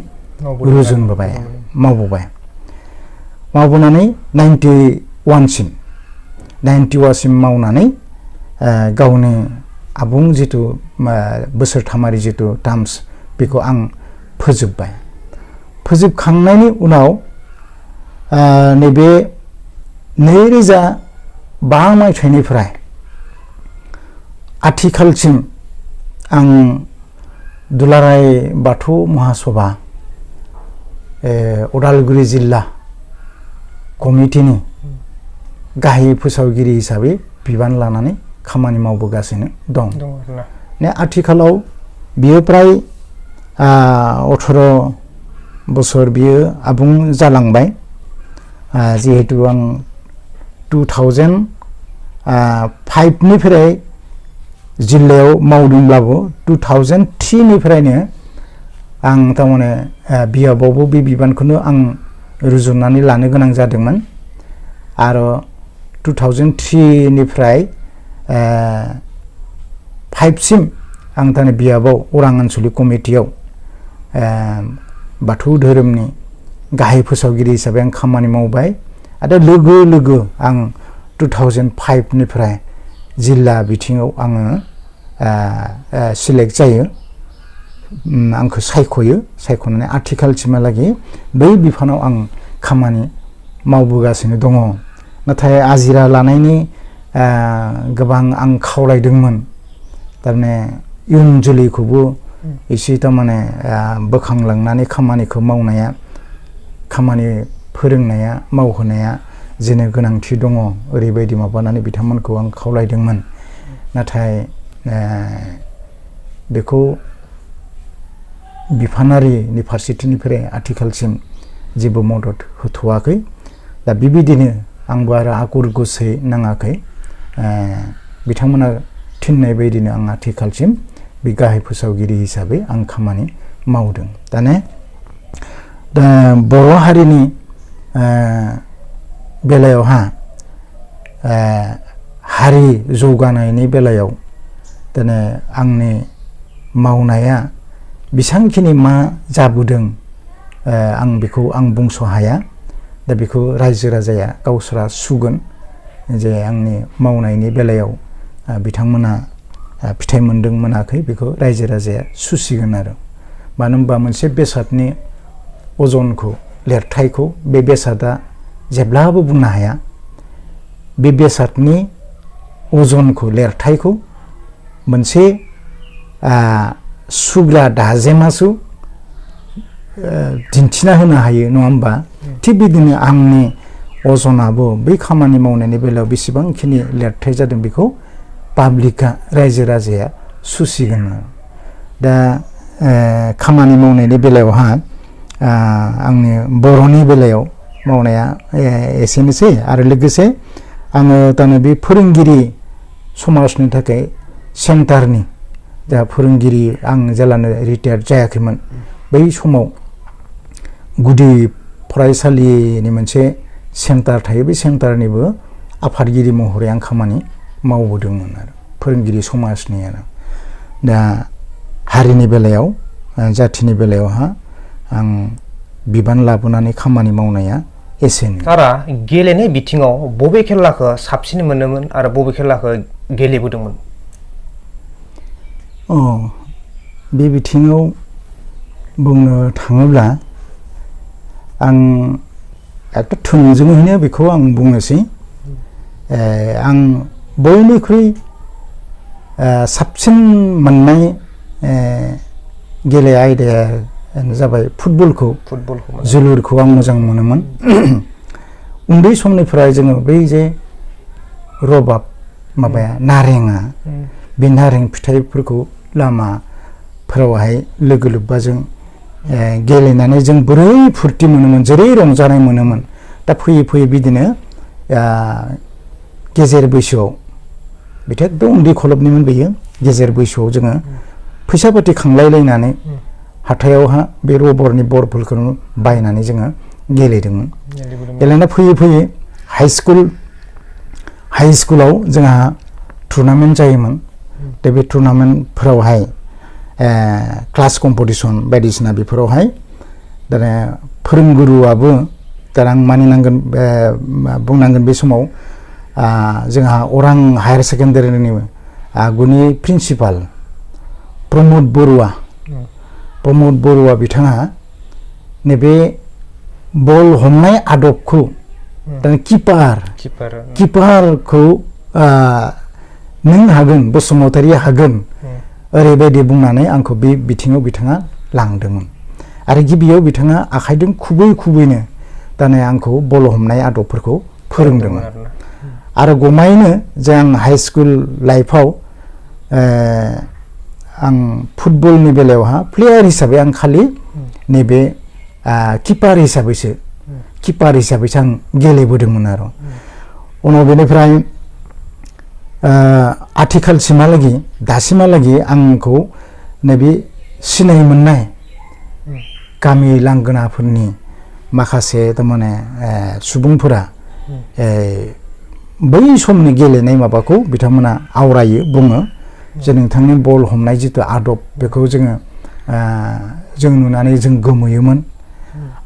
रुजुनबोबाय मावबोनानै 91 सिम मावनानै गावनि आबुं जिथु बोसोरथामारि जिथु टार्म्स बेखौ आं फोजोबबाय। फोजोबखांनायनि उनाव नैबे 2005 मायथाइनिफ्राय आथिखालसिम आं दुलाराय बाथौ महासभा उदालगुरि जिल्ला कमिटिनि गाहाय फोसावगिरि हिसाबै बिबान लानानै खामानि मावबोगासिनो दं। आथिखालाव बियो प्राय 18 बोसोर बियो आबुं जालांबाय। जिहेतु आं 2005 निफ्राय जिल्लायाव मावदोंब्लाबो 2003 निफ्रायनो आं थारमाने बियाबावबो बे बिबानखौनो आं रुजुननानै लानो गोनां जादोंमोन आरो 2003 निफ्राय 5 सिम आं थारमाने बियाबाव अरां आनसलिक कमिटियाव बाथौ धोरोमनि गाहाय फोसावगिरि हिसाबै आं खामानि मावबाय आरो लोगो आं 2005 निफ्राय जिल्ला बिथिङाव आङो सिलेक्ट जायो, आंखौ सायख'नानै आथिखालसिमहालागै बै बिफानाव आं खामानि मावबोगासिनो दङ। नाथाय आजिरा लानायनि गोबां आं खावलायदोंमोन, थारमाने इयुन जोलैखौबो एसे थारमाने बोखांलांनानै खामानिखौ मावनाया, खामानि फोरोंनाया, मावहोनाया जेनो गोनांथि दङ ओरैबायदि माबानानै बिथांमोनखौ आं खावलायदोंमोन। नाथाय बेखौ बिफानारिनि फारसेथिंनिफ्राय आथिखालसिम जेबो मदद होथ'वाखै। दा बेबायदिनो आंबो आरो आगर गोसै नाङाखै, बिथांमोना थिननाय बायदिनो आं आथिखालसिम बे गाहाय फोसावगिरि हिसाबै आं खामानि मावदों। दा बर' हारिनि बेलायावहा हारि जौगानायनि बेलायाव दिनै आंनि मावनाया बेसांखिनि मा जाबोदों आं बेखौ बुंस' हाया। दा बेखौ रायजो राजाया गावसोरा सुगोन जे आंनि मावनायनि बेलायाव बिथांमोना फिथाइ मोनदों मोनाखै बेखौ रायजो राजाया सुसिगोन आरो मानो होनबा मोनसे बेसादनि अजनखौ लिरथायखौ बे बेसादा जेब्लाबो बुंनो हाया बे बेसादनि अजनखौ लिरथायखौ मोनसे सुग्रा दाजेमासो दिन्थिना होनो हायो नङा होमबा थिग बिदिनो आंनि अजनाबो बै खामानि मावनायनि बेलायाव बेसेबांखिनि लिरथाय जादों बेखौ पाब्लिकआ रायजो राजाया सुसिगोन दा खामानि मावनायनि बेलायावहा आंनि बर'नि बेलायाव मावनाया एसेनोसै आरो लोगोसे आङो ताने बे फोरोंगिरि समाजनि थाखाय सेन्टारनि दा फोरोंगिरि आं जेलानो रिटायार्ड जायाखैमोन बै समाव गुदि फरायसालिनि मोनसे सेन्टार थायो बे सेन्टारनिबो आफादगिरि महरै आं खामानि मावबोदोंमोन आरो फोरोंगिरि समाजनि आरो दा हारिनि बेलायाव जाथिनि बेलायावहा आं बिबान लाबोनानै खामानि मावनाया एसेनो सारा गेलेनाय बिथिङाव बबे खेलाखौ साबसिन मोनोमोन आरो बबे खेलाखौ गेलेबोदोंमोन बे बिथिङाव बुंनो थाङोब्ला आं एकदम थोंजोङैनो बेखौ आं बुंनोसै आं बयनिख्रुइ साबसिन मोननाय गेले आयदायानो जाबाय फुटबलखौ जोलुरखौ आं मोजां मोनोमोन उन्दै समनिफ्राय जोङो बै जे रबाब माबाया नारेङा बे नारें फिथाइफोरखौ लामाफोरावहाय लोगो लोब्बाजों गेलेनानै जों बोरै फुरथि मोनोमोन जेरै रंजानाय मोनोमोन दा फैयै फैयै बिदिनो गेजेर बैसोआव बेथ' एकदम उन्दै खलबनिमोन बेयो गेजेर बैसोआव जोङो फैसा पाति खांलायलायनानै हाथायावहा बे रबरनि बलफोरखौ बायनानै जोङो गेलेदोंमोन गेलेना फैयै फैयै हाइ स्कुलाव जोंहा टुर्नामेन्ट जायोमोन दा बे टुर्नामेन्टफोरावहाय क्लास कम्पिटिसन बायदिसिना बेफोरावहाय दाना फोरोंगुरुआबो दाना आं मानिनांगोन बुंनांगोन बे समाव जोंहा अरां हायार सेकेन्डारिनि आगुनि प्रिन्सिपाल प्रमद बरुवा बिथाङा नैबे बल हमनाय आदबखौ किपारखौ नों हागोन बसुमतारिया हागोन ओरैबायदि बुंनानै आंखौ बे बिथिङाव बिथाङा लांदोंमोन आरो गिबियाव बिथाङा आखाइजों खुबैनो दाने आंखौ बल हमनाय आदबफोरखौ फोरोंदोंमोन आरो गमायैनो जे आं हाइ स्कुल लाइफआव आं फुटबलनि बेलायावहा प्लेयार हिसाबै आं खालि नैबे किपार हिसाबैसो आं गेलेबोदोंमोन आरो उनाव बेनिफ्राय आथिखालसिमहालागै दासिमहालागै आंखौ नैबे सिनाय मोननाय गामि लांगोनाफोरनि माखासे थारमाने सुबुंफोरा बै समनि गेलेनाय माबाखौ बिथांमोना आवरायो बुङो जे नोंथांनि बल हमनाय जिथु आदब बेखौ जों नुनानै जों गोमोयोमोन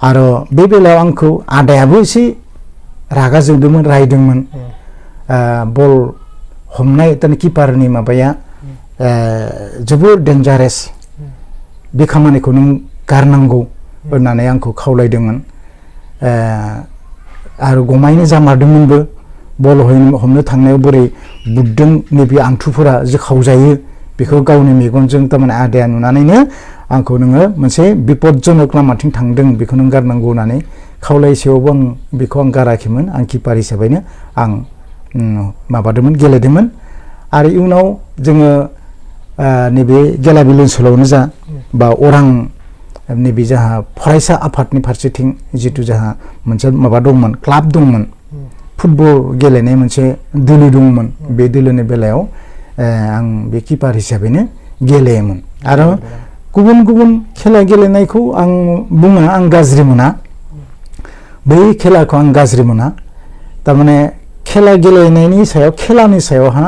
आरो बे बेलायाव आंखौ आदायाबो एसे रागा जोंदोंमोन रायदोंमोन बल हमनाय किपारनि माबाया जोबोर डेन्जारेस बे खामानिखौ नों गारनांगौ होननानै आंखौ खावलायदोंमोन आरो गमायैनो जामारदोंमोनबो बल हमनो थांनायाव बोरै बुदों नैबे आंथुफोरा जोखावजायो बेखौ गावनि मेगनजों थारमाने आदाया नुनानैनो आंखौ नोङो मोनसे बिपदजनक लामाथिं थांदों बेखौ नों गारनांगौ होननानै खावलायसेयावबो आं बेखौ आं गाराखैमोन आं किपार हिसाबैनो आं माबादोंमोन गेलेदोंमोन आरो इयुनाव जोङो नैबे गेलाबिल ओनसोलावनो जा बा अरां नैबे जोंहा फरायसा आफादनि फारसेथिं जिथु जोंहा मोनसे माबा दंमोन क्लाब दंमोन फुटबल गेलेनाय मोनसे दोलो दंमोन बे दोलोनि बेलायाव आं बे किपार हिसाबैनो गेलेयोमोन आरो गुबुन गुबुन खेला गेलेनायखौ आं बुङा आं गाज्रि मोना बै खेलाखौ आं गाज्रि मोना थारमाने खेला गेलेनायनि सायाव खेलानि सायावहा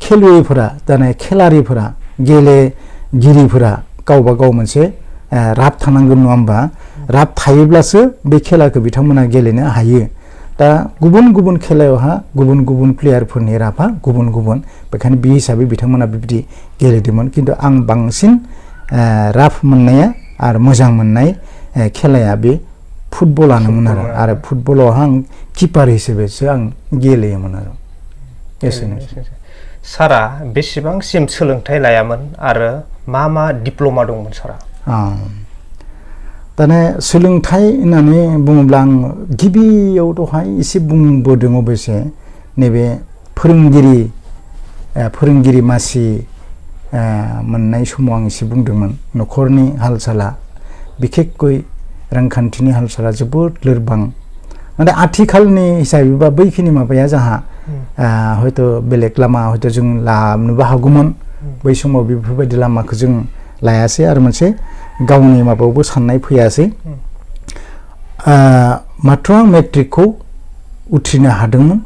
खेलुवैफोरा दाने खेलारिफोरा गेलेगिरिफोरा गावबा गाव मोनसे राब थानांगोन नङा होमबा राब थायोब्लासो बे खेलाखौ बिथांमोना गेलेनो हायो दा गुबुन गुबुन खेलायावहा गुबुन गुबुन प्लेयारफोरनि राबा गुबुन गुबुन बेखायनो बे हिसाबै बिथांमोना बिबायदि गेलेदोंमोन खिन्थु आं बांसिन राब मोननाया आरो मोजां मोननाय खेलाया बे फुटबलानोमोन आरो फुटबलावहा आं किपार हिसाबैसो आं गेलेयोमोन आरो एसेनोसै सारा बेसेबांसिम सोलोंथाइ लायामोन आरो मा मा डिप्ल'मा दंमोन सारा दाने सोलोंथाइ होननानै बुङोब्ला आं गिबियाव दहाय एसे बुंबोदों अबयसे नैबे फोरोंगिरि मासि मोननाय समाव आं एसे बुंदोंमोन न'खरनि हाल-साला बिखेखকৈ रांखान्थिनि हाल-साला जोबोद लोरबां नाथाय आथिखालनि हिसाबैबा बैखिनि माबाया जाहा हयथ' बेलेग लामा हयथ' जों लानोबो हागौमोन बै समाव बेफोरबायदि लामाखौ जों लायासै आरो मोनसे गावनि माबायावबो साननाय फैयासै मात्र आं मेट्रिकखौ उथ्रिनो हादोंमोन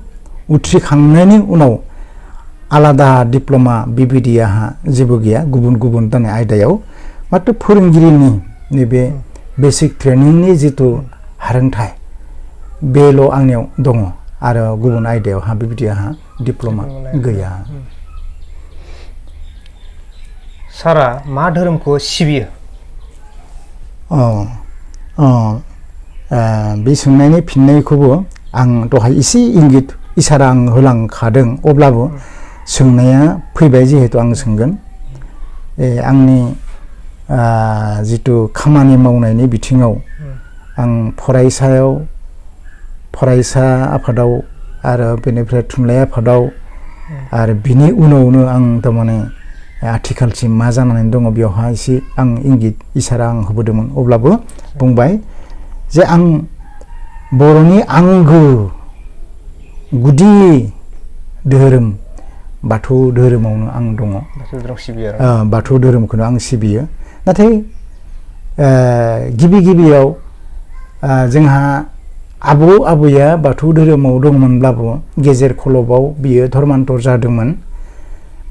उथ्रिखांनायनि उनाव आलादा डिप्ल'मा बेबायदि आंहा जेबो गैया गुबुन गुबुन दानि आयदायाव मात्र फोरोंगिरिनि नैबे बेसिक ट्रेनिंनि जिथु हारोंथाय बेल' आंनियाव दङ आरो गुबुन आयदायावहा बेबायदि आंहा डिप्ल'मा गैया सारा मा धोरोमखौ सिबियो बे सोंनायनि फिननायखौबो आं दहाय एसे इंगित इसारा आं होलांखादों अब्लाबो सोंनाया फैबाय जिहेतु आं सोंगोन आंनि जिथु खामानि मावनायनि बिथिङाव आं फरायसा आफादाव आरो बेनिफ्राय थुनलाइ आफादाव आरो बिनि उनावनो आं थारमाने आथिखालसिम मा जानानै दङ बेयावहा एसे आं इंगित इसारा आं होबोदोंमोन अब्लाबो बुंबाय जे आं बर'नि आंगो गुदि धोरोम बाथौ धोरोमावनो आं दङ बाथौ धोरोमखौनो आं सिबियो नाथाय गिबियाव जोंहा आबैया बाथौ धोरोमाव दंमोनब्लाबो गेजेर खलबाव बियो धर्मान्तर जादोंमोन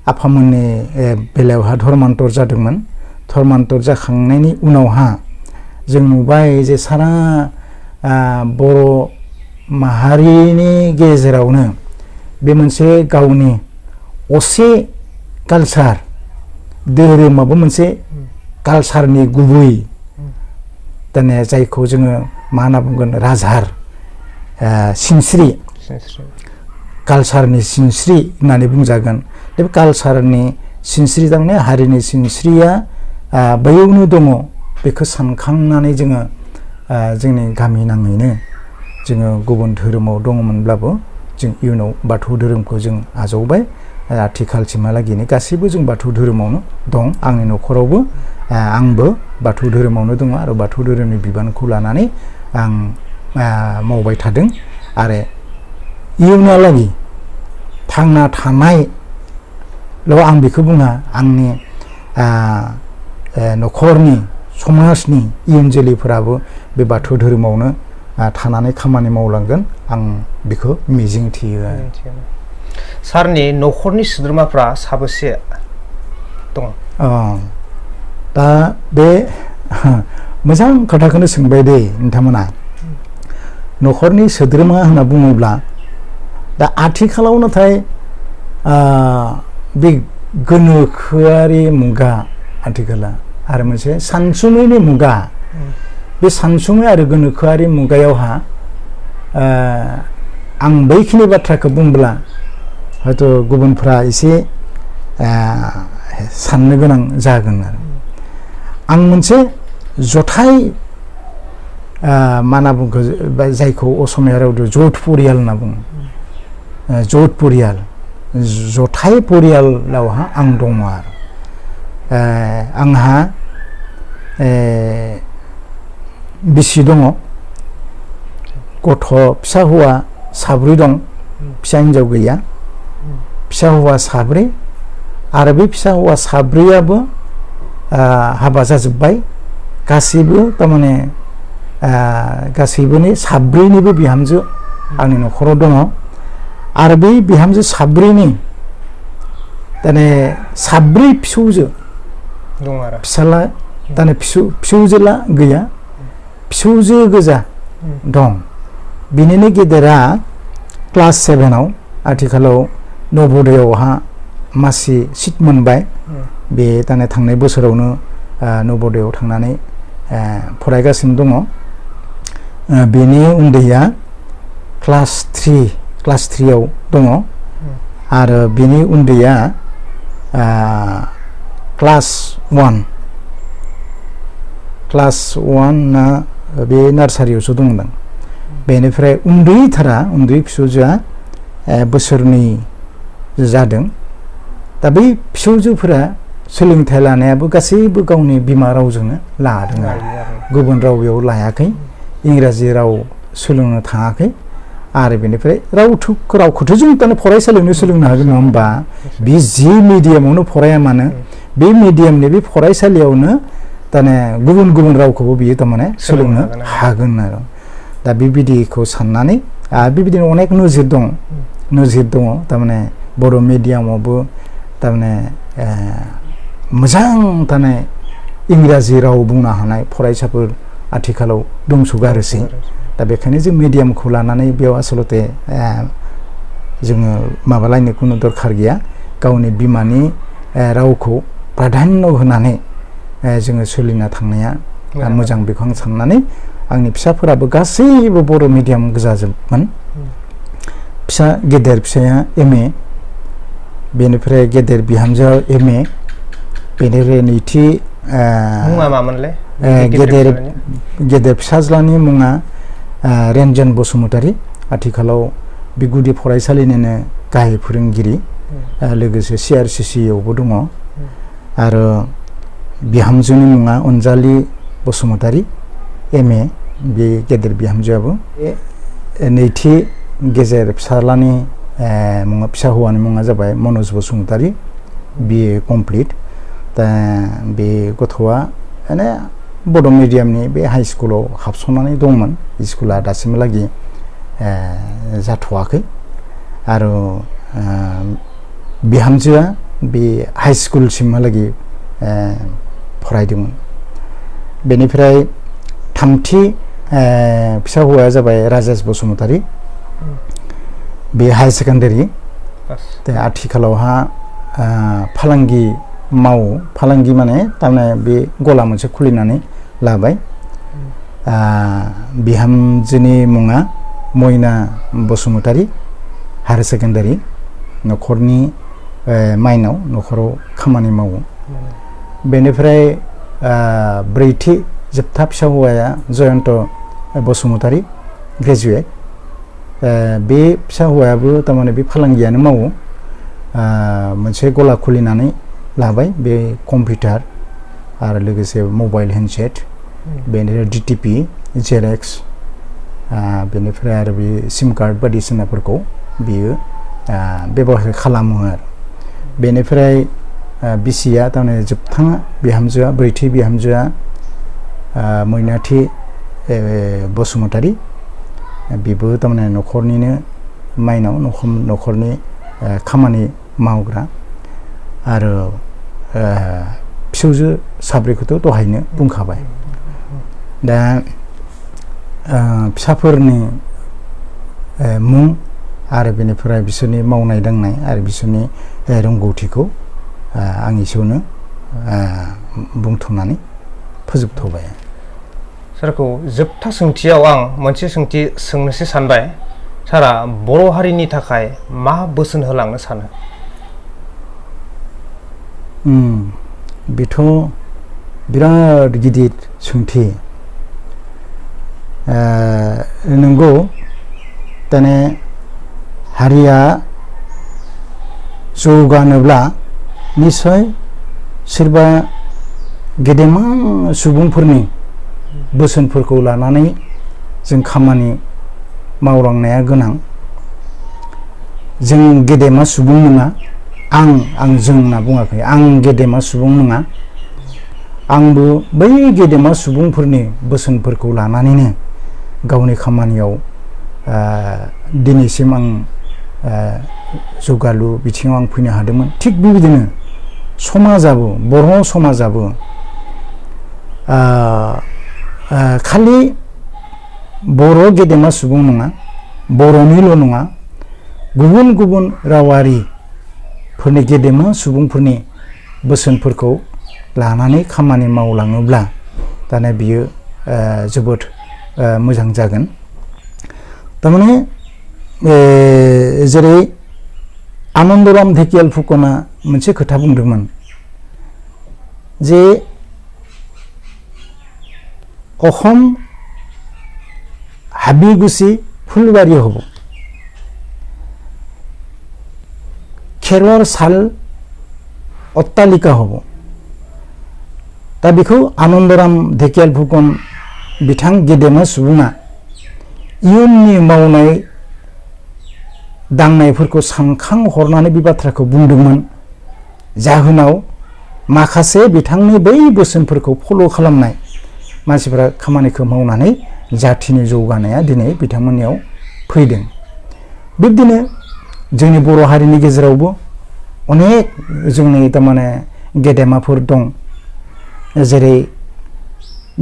आफामोननि बेलायावहा धर्मान्तर जादोंमोन धर्मान्तर जाखांनायनि उनावहा जों नुबाय जे सारा बर' माहारिनि गेजेरावनो बे मोनसे गावनि असे कालचार धोरोमाबो मोनसे कालचारनि गुबै दाने जायखौ जोङो मा होनना बुंगोन राजहार सिनस्रि कालचारनि सिनस्रि होननानै बुंजागोन बे कालचारनि सिनस्रि थारमाने हारिनि सिनस्रिया बैयावनो दङ बेखौ सानखांनानै जोङो जोंनि गामि नाङैनो जोङो गुबुन धोरोमाव दङमोनब्लाबो जों इयुनाव बाथौ धोरोमखौ जों आजावबाय आथिखालसिमहालागैनो गासैबो जों बाथौ धोरोमावनो दं आंनि न'खरावबो आंबो बाथौ धोरोमावनो दङ आरो बाथौ धोरोमनि बिबानखौ लानानै आं मावबाय थादों आरो इयुनहालागै थांना थानायल' आं बेखौ बुङा आंनि न'खरनि समाजनि इयुन जोलैफोराबो बे बाथौ धोरोमावनो थानानै खामानि मावलांगोन आं बेखौ मिजिंथियो सारनि न'खरनि सोद्रोमाफ्रा साबेसे दं दा बे मोजां खोथाखौनो सोंबाय दे नोंथांमोना न'खरनि सोद्रोमा होनना बुङोब्ला दा आथिखालाव नाथाय बे गोनोखोआरि मुगा आथिखाला आरो मोनसे सानसुमैनि मुगा बे सानसुमै आरो गोनोखोआरि मुगायावहा आं बैखिनि बाथ्राखौ बुंब्ला हयथ' गुबुनफ्रा एसे साननो गोनां जागोन आरो आं मोनसे जथाय मा होनना बुङो जायखौ असमिया रावजों जौथ परियाल होनना बुङो जौथ परियाल जथाय परियालावहा आं दङ आरो आंहा बिसि दङ गथ' फिसा हौवा साब्रै दं फिसा हिन्जाव गैया फिसा हौवा साब्रै आरो बे फिसा हौवा साब्रैयाबो हाबा जाजोब्बाय गासैबो थारमाने गासैबोनि साब्रैनिबो बिहामजो आंनि न'खराव दङ आरो बै बिहामजो साब्रैनि दाने साब्रै फिसौजो दं आरो फिसाला दाने फिसौजोला गैया फिसौजो गोजा दं बिनिनो गेदेरा क्लास 7आव आथिखालाव नवोदयआवहा मासि सिट मोनबाय बे दाने थांनाय बोसोरावनो नवोदयआव थांनानै फरायगासिनो दङ बेनि उन्दैया क्लास 3आव दङ आरो बेनि उन्दैया क्लास 1 ना बे नार्सारियावसो दंमोन बेनिफ्राय उन्दै फिसौजोआ बोसोरनै जादों दा बै फिसौजोफोरा सोलोंथाइ लानायाबो गासैबो गावनि बिमा रावजोंनो लादों गुबुन राव बेयाव लायाखै इंराजि राव सोलोंनो थाङाखै आरो बेनिफ्राय रावखौथ' जों दाना फरायसालियावनो सोलोंनो हागोन नङा होमबा बे जि मिडियामावनो फराया मानो बे मिडियामनि बे फरायसालियावनो दाने गुबुन रावखौबो बियो थारमाने सोलोंनो हागोन आरो दा बेबायदिखौ साननानै आरो बेबायदिनो अनेक नोजोर दङ थारमाने बर' मिडियामावबो थारमाने मोजां थारमाने इंराजि राव बुंनो हानाय फरायसाफोर आथिखालाव दंसोगारोसै दा बेखायनो जों मिडियामखौ लानानै बेयाव आसलते जोङो माबालायनो खुनु दरखार गैया गावनि बिमानि रावखौ प्राधान्य होनानै जोङो सोलिना थांनाया मोजां बेखौ आं साननानै आंनि फिसाफोराबो गासैबो बर' मिडियाम गोजाजोबमोन गेदेर फिसाया MA बेनिफ्राय गेदेर बिहामजोआ MA बेनिफ्राय नैथि मुङा मामोनलाय गेदेर फिसाज्लानि मुङा रेन्जन बसुमतारी आथिखालाव बे गुदि फरायसालिनिनो गाहाय फोरोंगिरि लोगोसे CRCC आवबो दङ आरो बिहामजोनि मुङा अनजालि बसुमतारी MA बे गेदेर बिहामजोआबो नैथि गेजेर फिसालानि मुङा फिसा हौवानि मुङा जाबाय मनज बसुमतारी BA कमप्लिट दा बे गथ'आ माने बड' मिडियामनि बे हाइ स्कुलाव हाबसननानै दंमोन स्कुला दासिमहालागै जाथ'वाखै आरो बिहामजोआ बे हाइ स्कुलसिमहालागै फरायदोंमोन बेनिफ्राय थामथि फिसा हौवाया जाबाय राजेश बसुमतारी बे हाई सेकेन्डारि आथिखालावहा फालांगि मावो फालांगि माने थारमाने बे गला मोनसे खुलिनानै लाबाय बिहामजोनि मुङा मयना बसुमतारी हायार सेकेन्डारि न'खरनि माइनाव न'खराव खामानि मावो बेनिफ्राय ब्रैथि जोबथा फिसा हौवाया जयन्त बसुमतारी ग्रेजुवेट बे फिसा हौवायाबो थारमाने बे फालांगियानो मावो मोनसे गला खुलिनानै लाबाय बे कम्पिउटार आरो लोगोसे मबाइल हेन्डसेट बेनिफ्राय DTP जेरेक्स बेनिफ्राय आरो बे सिम कार्ड बायदिसिनाफोरखौ बियो बेबहार खालामो आरो बेनिफ्राय बिसिया थारमाने जोबथा बिहामजोआ ब्रैथि बिहामजोआ मैनाथि बसुमतारी बेबो थारमाने न'खरनिनो माइनाव न'खरनि खामानि मावग्रा आरो फिसौजो साब्रैखौथ' दहायनो बुंखाबाय दा फिसाफोरनि मुं आरो बेनिफ्राय बिसोरनि मावनाय दांनाय आरो बिसोरनि रोंगौथिखौ आं एसेयावनो बुंथ'नानै फोजोबथ'बाय सारखौ जोबथा सोंथियाव आं मोनसे सोंथि सोंनोसो सानबाय सारा बर' हारिनि थाखाय मा बोसोन होलांनो सानो बेथ' बिराद गिदिर सोंथि नंगौ दाने हारिया जौगानोब्ला निश्चय सोरबा गेदेमा सुबुंफोरनि बोसोनफोरखौ लानानै जों खामानि मावलांनाया गोनां जों गेदेमा सुबुं नङा आं जों होनना बुङाखै आं गेदेमा सुबुं नङा आंबो बै गेदेमा सुबुंफोरनि बोसोनफोरखौ लानानैनो गावनि खामानियाव दिनैसिम आं जौगालु बिथिङाव आं फैनो हादोंमोन थिग बेबायदिनो समाजाबो बर' समाजाबो खालि बर' गेदेमा सुबुं नङा, बर'निल' नङा, गुबुन गुबुन रावारिफोरनि गेदेमा सुबुंफोरनि बोसोनफोरखौ लानानै खामानि मावलाङोब्ला दाना बियो जोबोद मोजां जागोन। थारमाने जेरै आनन्दराम ढेकियाल फुकना मोनसे खोथा बुंदोंमोन जे অসম হাবিগুছি ফুলবাৰী হ'ব, খেৰৰ ছাল অট্টালিকা হ'ব। दा बेखौ आनन्दराम ढेकियाल फुकन बिथां गेदेमा सुबुङा इयुननि मावनाय दांनायफोरखौ सानखां हरनानै बे बाथ्राखौ बुंदोंमोन। जाहोनाव माखासे बिथांनि बै बोसोनफोरखौ फल' खालामनाय मानसिफोरा खामानिखौ मावनानै जाथिनि जौगानाया दिनै बिथांमोननियाव फैदों। बिब्दिनो जोंनि बर' हारिनि गेजेरावबो अनेक जोंनि थारमाने गेदेमाफोर दं, जेरै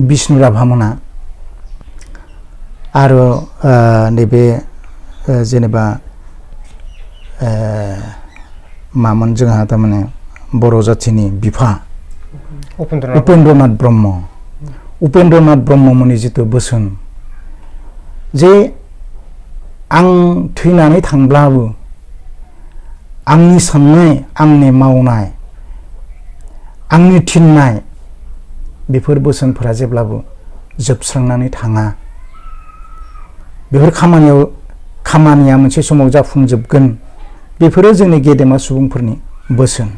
बिष्णु राभामोना आरो नैबे जेनेबा मामोन जोंहा थारमाने बर' जाथिनि बिफा उपेन्द्रनाथ ब्रह्म, उपेन्द्रनाथ ब्रह्ममोननि जिथु बोसोन जे आं थैनानै थांब्लाबो आंनि साननाय, आंनि मावनाय, आंनि थिननाय बेफोर बोसोनफोरा जेब्लाबो जोबस्रांनानै थाङा। बेफोर खामानिया मोनसे समाव जाफुंजोबगोन। बेफोरो जोंनि गेदेमा सुबुंफोरनि बोसोन।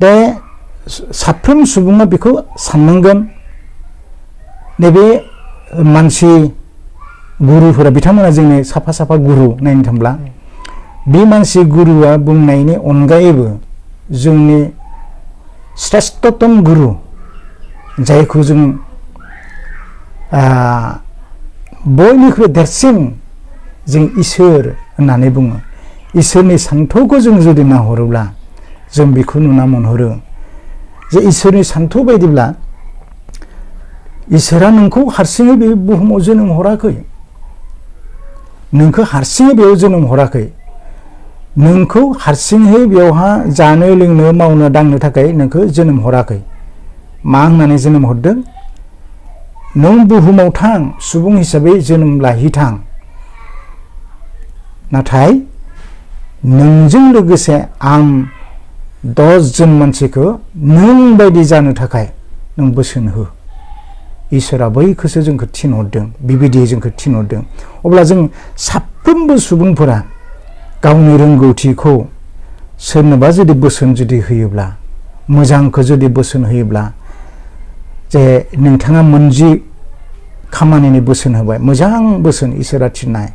दा साफ्रोम सुबुङा बेखौ साननांगोन, नैबे मानसि गुरुफोरा बिथांमोना जोंनि साफा साफा गुरु नायनो थांब्ला बे मानसि गुरुआ बुंनायनि अनगायैबो जोंनि श्रेष्ठतम गुरु जायखौ जों बयनिख्रुइ देरसिन जों इसोर होननानै बुङो। इसोरनि सान्थौखौ जों जुदि नाहरोब्ला जों बेखौ नुना मोनहरो जे इसोरनि सान्थौ बायदिब्ला इसोरा नोंखौ हारसिङै बे बुहुमाव जोनोम हराखै, नोंखौ हारसिङै बेयाव जोनोम हराखै, नोंखौ हारसिङै बेयावहा जानो लोंनो मावनो दांनो थाखाय नोंखौ जोनोम हराखै। मा होननानै जोनोम हरदों? नों बुहुमाव थां, सुबुं हिसाबै जोनोम लाहैथां, नाथाय नोंजों लोगोसे आं 10 जन मानसिखौ नों बायदि जानो थाखाय नों बोसोन हो। इसोरा बैखौसो जोंखौ थिनहरदों, बेबायदि जोंखौ थिनहरदों। अब्ला जों साफ्रोमबो सुबुंफोरा गावनि रोंगौथिखौ सोरनोबा जुदि बोसोन जुदि होयोब्ला, मोजांखौ जुदि बोसोन होयोब्ला, जे नोंथाङा मोनजि खामानिनि बोसोन होबाय, मोजां बोसोन इसोरा थिननाय,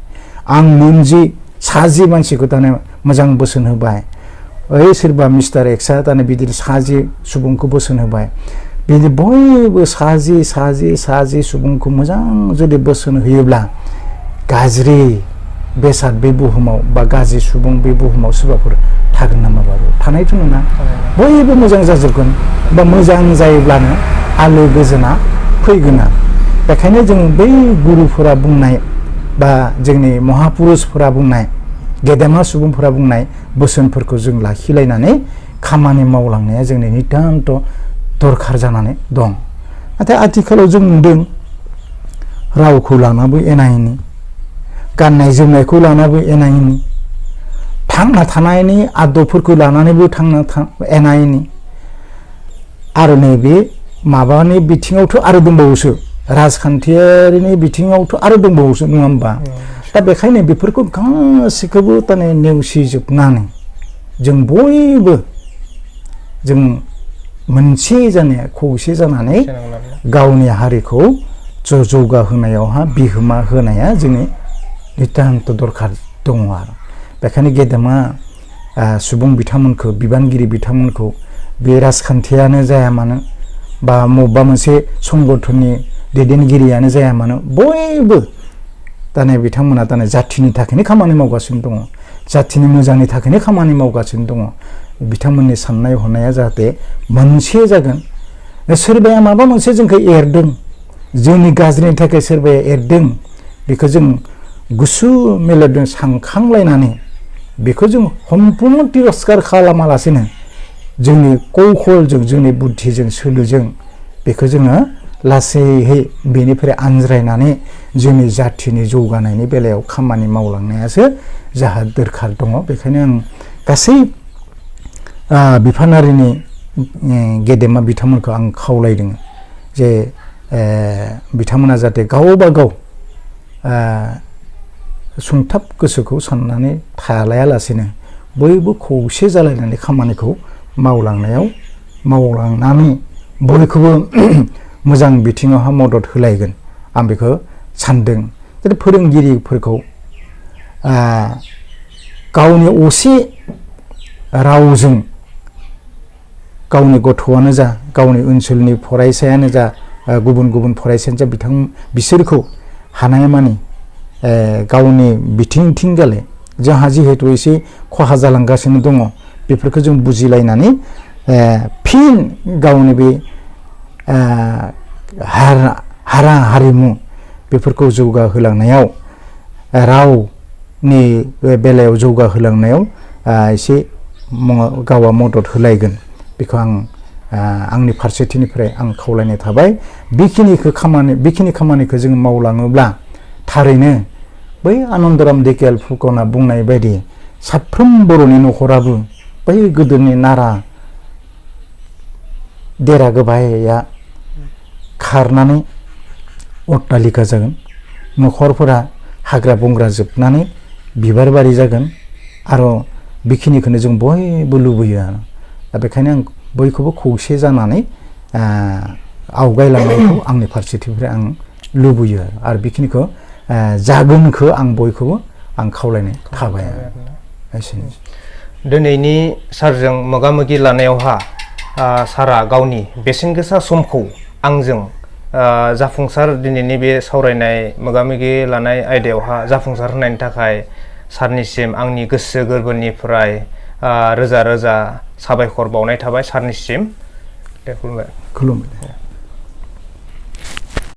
आं मोनजि 60 मानसिखौ दाने मोजां बोसोन होबाय, ओइ सोरबा मिस्टार एक्सआ दाने बिदिनो 60 सुबुंखौ बोसोन होबाय, बिदि बयबो 60 सुबुंखौ मोजां जुदि बोसोन होयोब्ला गाज्रि बेसाद बे बुहुमाव बा गाज्रि सुबुं बे बुहुमाव सोरबाफोर थागोन नामा? बाबु थानायथ' नङा। बयबो मोजां जाजोबगोन बा मोजां जायोब्लानो आलो गोजोना फैगोना। बेखायनो जों बै गुरुफोरा बुंनाय बा जोंनि महापुरुषफोरा बुंनाय, गेदेमा सुबुंफोरा बुंनाय बोसोनफोरखौ जों लाखिलायनानै खामानि मावलांनाया जोंनि नितान्त दरखार जानानै दं। नाथाय आथिखालाव जों नुदों रावखौ लानाबो एना एनि, गाननाय जोमनायखौ लानाबो एना एनि, थांना थानायनि आदबफोरखौ लानानैबो एना एनि, आरो नैबे माबानि बिथिङावथ' आरो दंबावोसो, राजखान्थियारिनि बिथिङावथ' आरो दंबावोसो, नङा होमबा? दा बेखायनो बेफोरखौ गासैखौबो ताने नेवसिजोबनानै जों बयबो जों मोनसे जानाया खौसे जानानै गावनि हारिखौ जौगाहोनायावहा बिहोमा होनाया जोंनि नितान्त दरखार दङ आरो। बेखायनो गेदेमा सुबुं बिथांमोनखौ, बिबानगिरि बिथांमोनखौ, बे राजखान्थियानो जाया मानो बा बबेबा मोनसे संगठननि दैदेनगिरियानो जाया मानो, बयबो दाने बिथांमोना दाने जाथिनि थाखायनो खामानि मावगासिनो दङ, जाथिनि मोजांनि थाखायनो खामानि मावगासिनो दङ। बिथांमोननि साननाय हनाया जाहाथे मोनसे जागोन, सोरबाया माबा मोनसे जोंखौ एरदों जोंनि गाज्रिनि थाखाय सोरबाया एरदों बेखौ जों गुसु मेलेमजों सानखांलायनानै बेखौ जों सम्पुर्ण तिरस्कार खालामालासेनो जोंनि कौशलजों जोंनि बुद्धिजों सोलोजों बेखौ जोङो लासैहै बेनिफ्राय आनज्रायनानै जोंनि जाथिनि जौगानायनि बेलायाव खामानि मावलांनायासो जाहा दरखार दङ। बेखायनो आं गासै बिफानारिनि गेदेमा बिथांमोनखौ आं खावलायदों जे बिथांमोना जाहाथे गावबा गाव सुंथाब गोसोखौ साननानै थालायालासेनो बयबो खौसे जालायनानै खामानिखौ मावलांनानै बयखौबो मोजां बिथिङावहा मदद होलायगोन आं बेखौ सानदों। जेरै फोरोंगिरिफोरखौ गावनि असे रावजों गावनि गथ'आनो जा गावनि ओनसोलनि फरायसायानो जा गुबुन गुबुन फरायसायानो जा बिसोरखौ हानायमानि गावनि बिथिंथिं गाले जोंहा जिहेतु एसे खहा जालांगासिनो दङ बेफोरखौ जों बुजिलायनानै फिन गावनि बे हारिमु बेफोरखौ जौगाहोलांनायाव रावनि बेलायाव जौगाहोलांनायाव एसे गावा मदद होलायगोन बेखौ आं आंनि फारसेथिंनिफ्राय आं खावलायनाय थाबाय। बेखिनि खामानिखौ जों मावलाङोब्ला थारैनो बै आनन्दराम ढेकियाल फुकना बुंनाय बायदि साफ्रोम बर'नि न'खराबो बै गोदोनि नारा देरा गोबाया खारनानै अट्टालिका जागोन, न'खरफोरा हाग्रा बंग्रा जोबनानै बिबार बारि जागोन आरो बेखिनिखौनो जों बयबो लुबैयो आरो दा बेखायनो आं बयखौबो खौसे जानानै आवगायलांनायखौ आंनि फारसेथिंनिफ्राय आं लुबैयो आरो बेखिनिखौ जागोनखौ आं बयखौबो आं खावलायनाय थाबाय एसेनोसै। दिनैनि सारजों मोगा मोगि लानायावहा सारा गावनि बेसेन गोसा समखौ आंजों जाफुंसार दिनैनि बे सावरायनाय मोगा मोगि लानाय आयदायावहा जाफुंसार होनायनि थाखाय सारनिसिम आंनि गोसो गोरबोनिफ्राय रोजा रोजा साबायखर बावनाय थाबाय सारनिसिम। दे खुलुमबाय।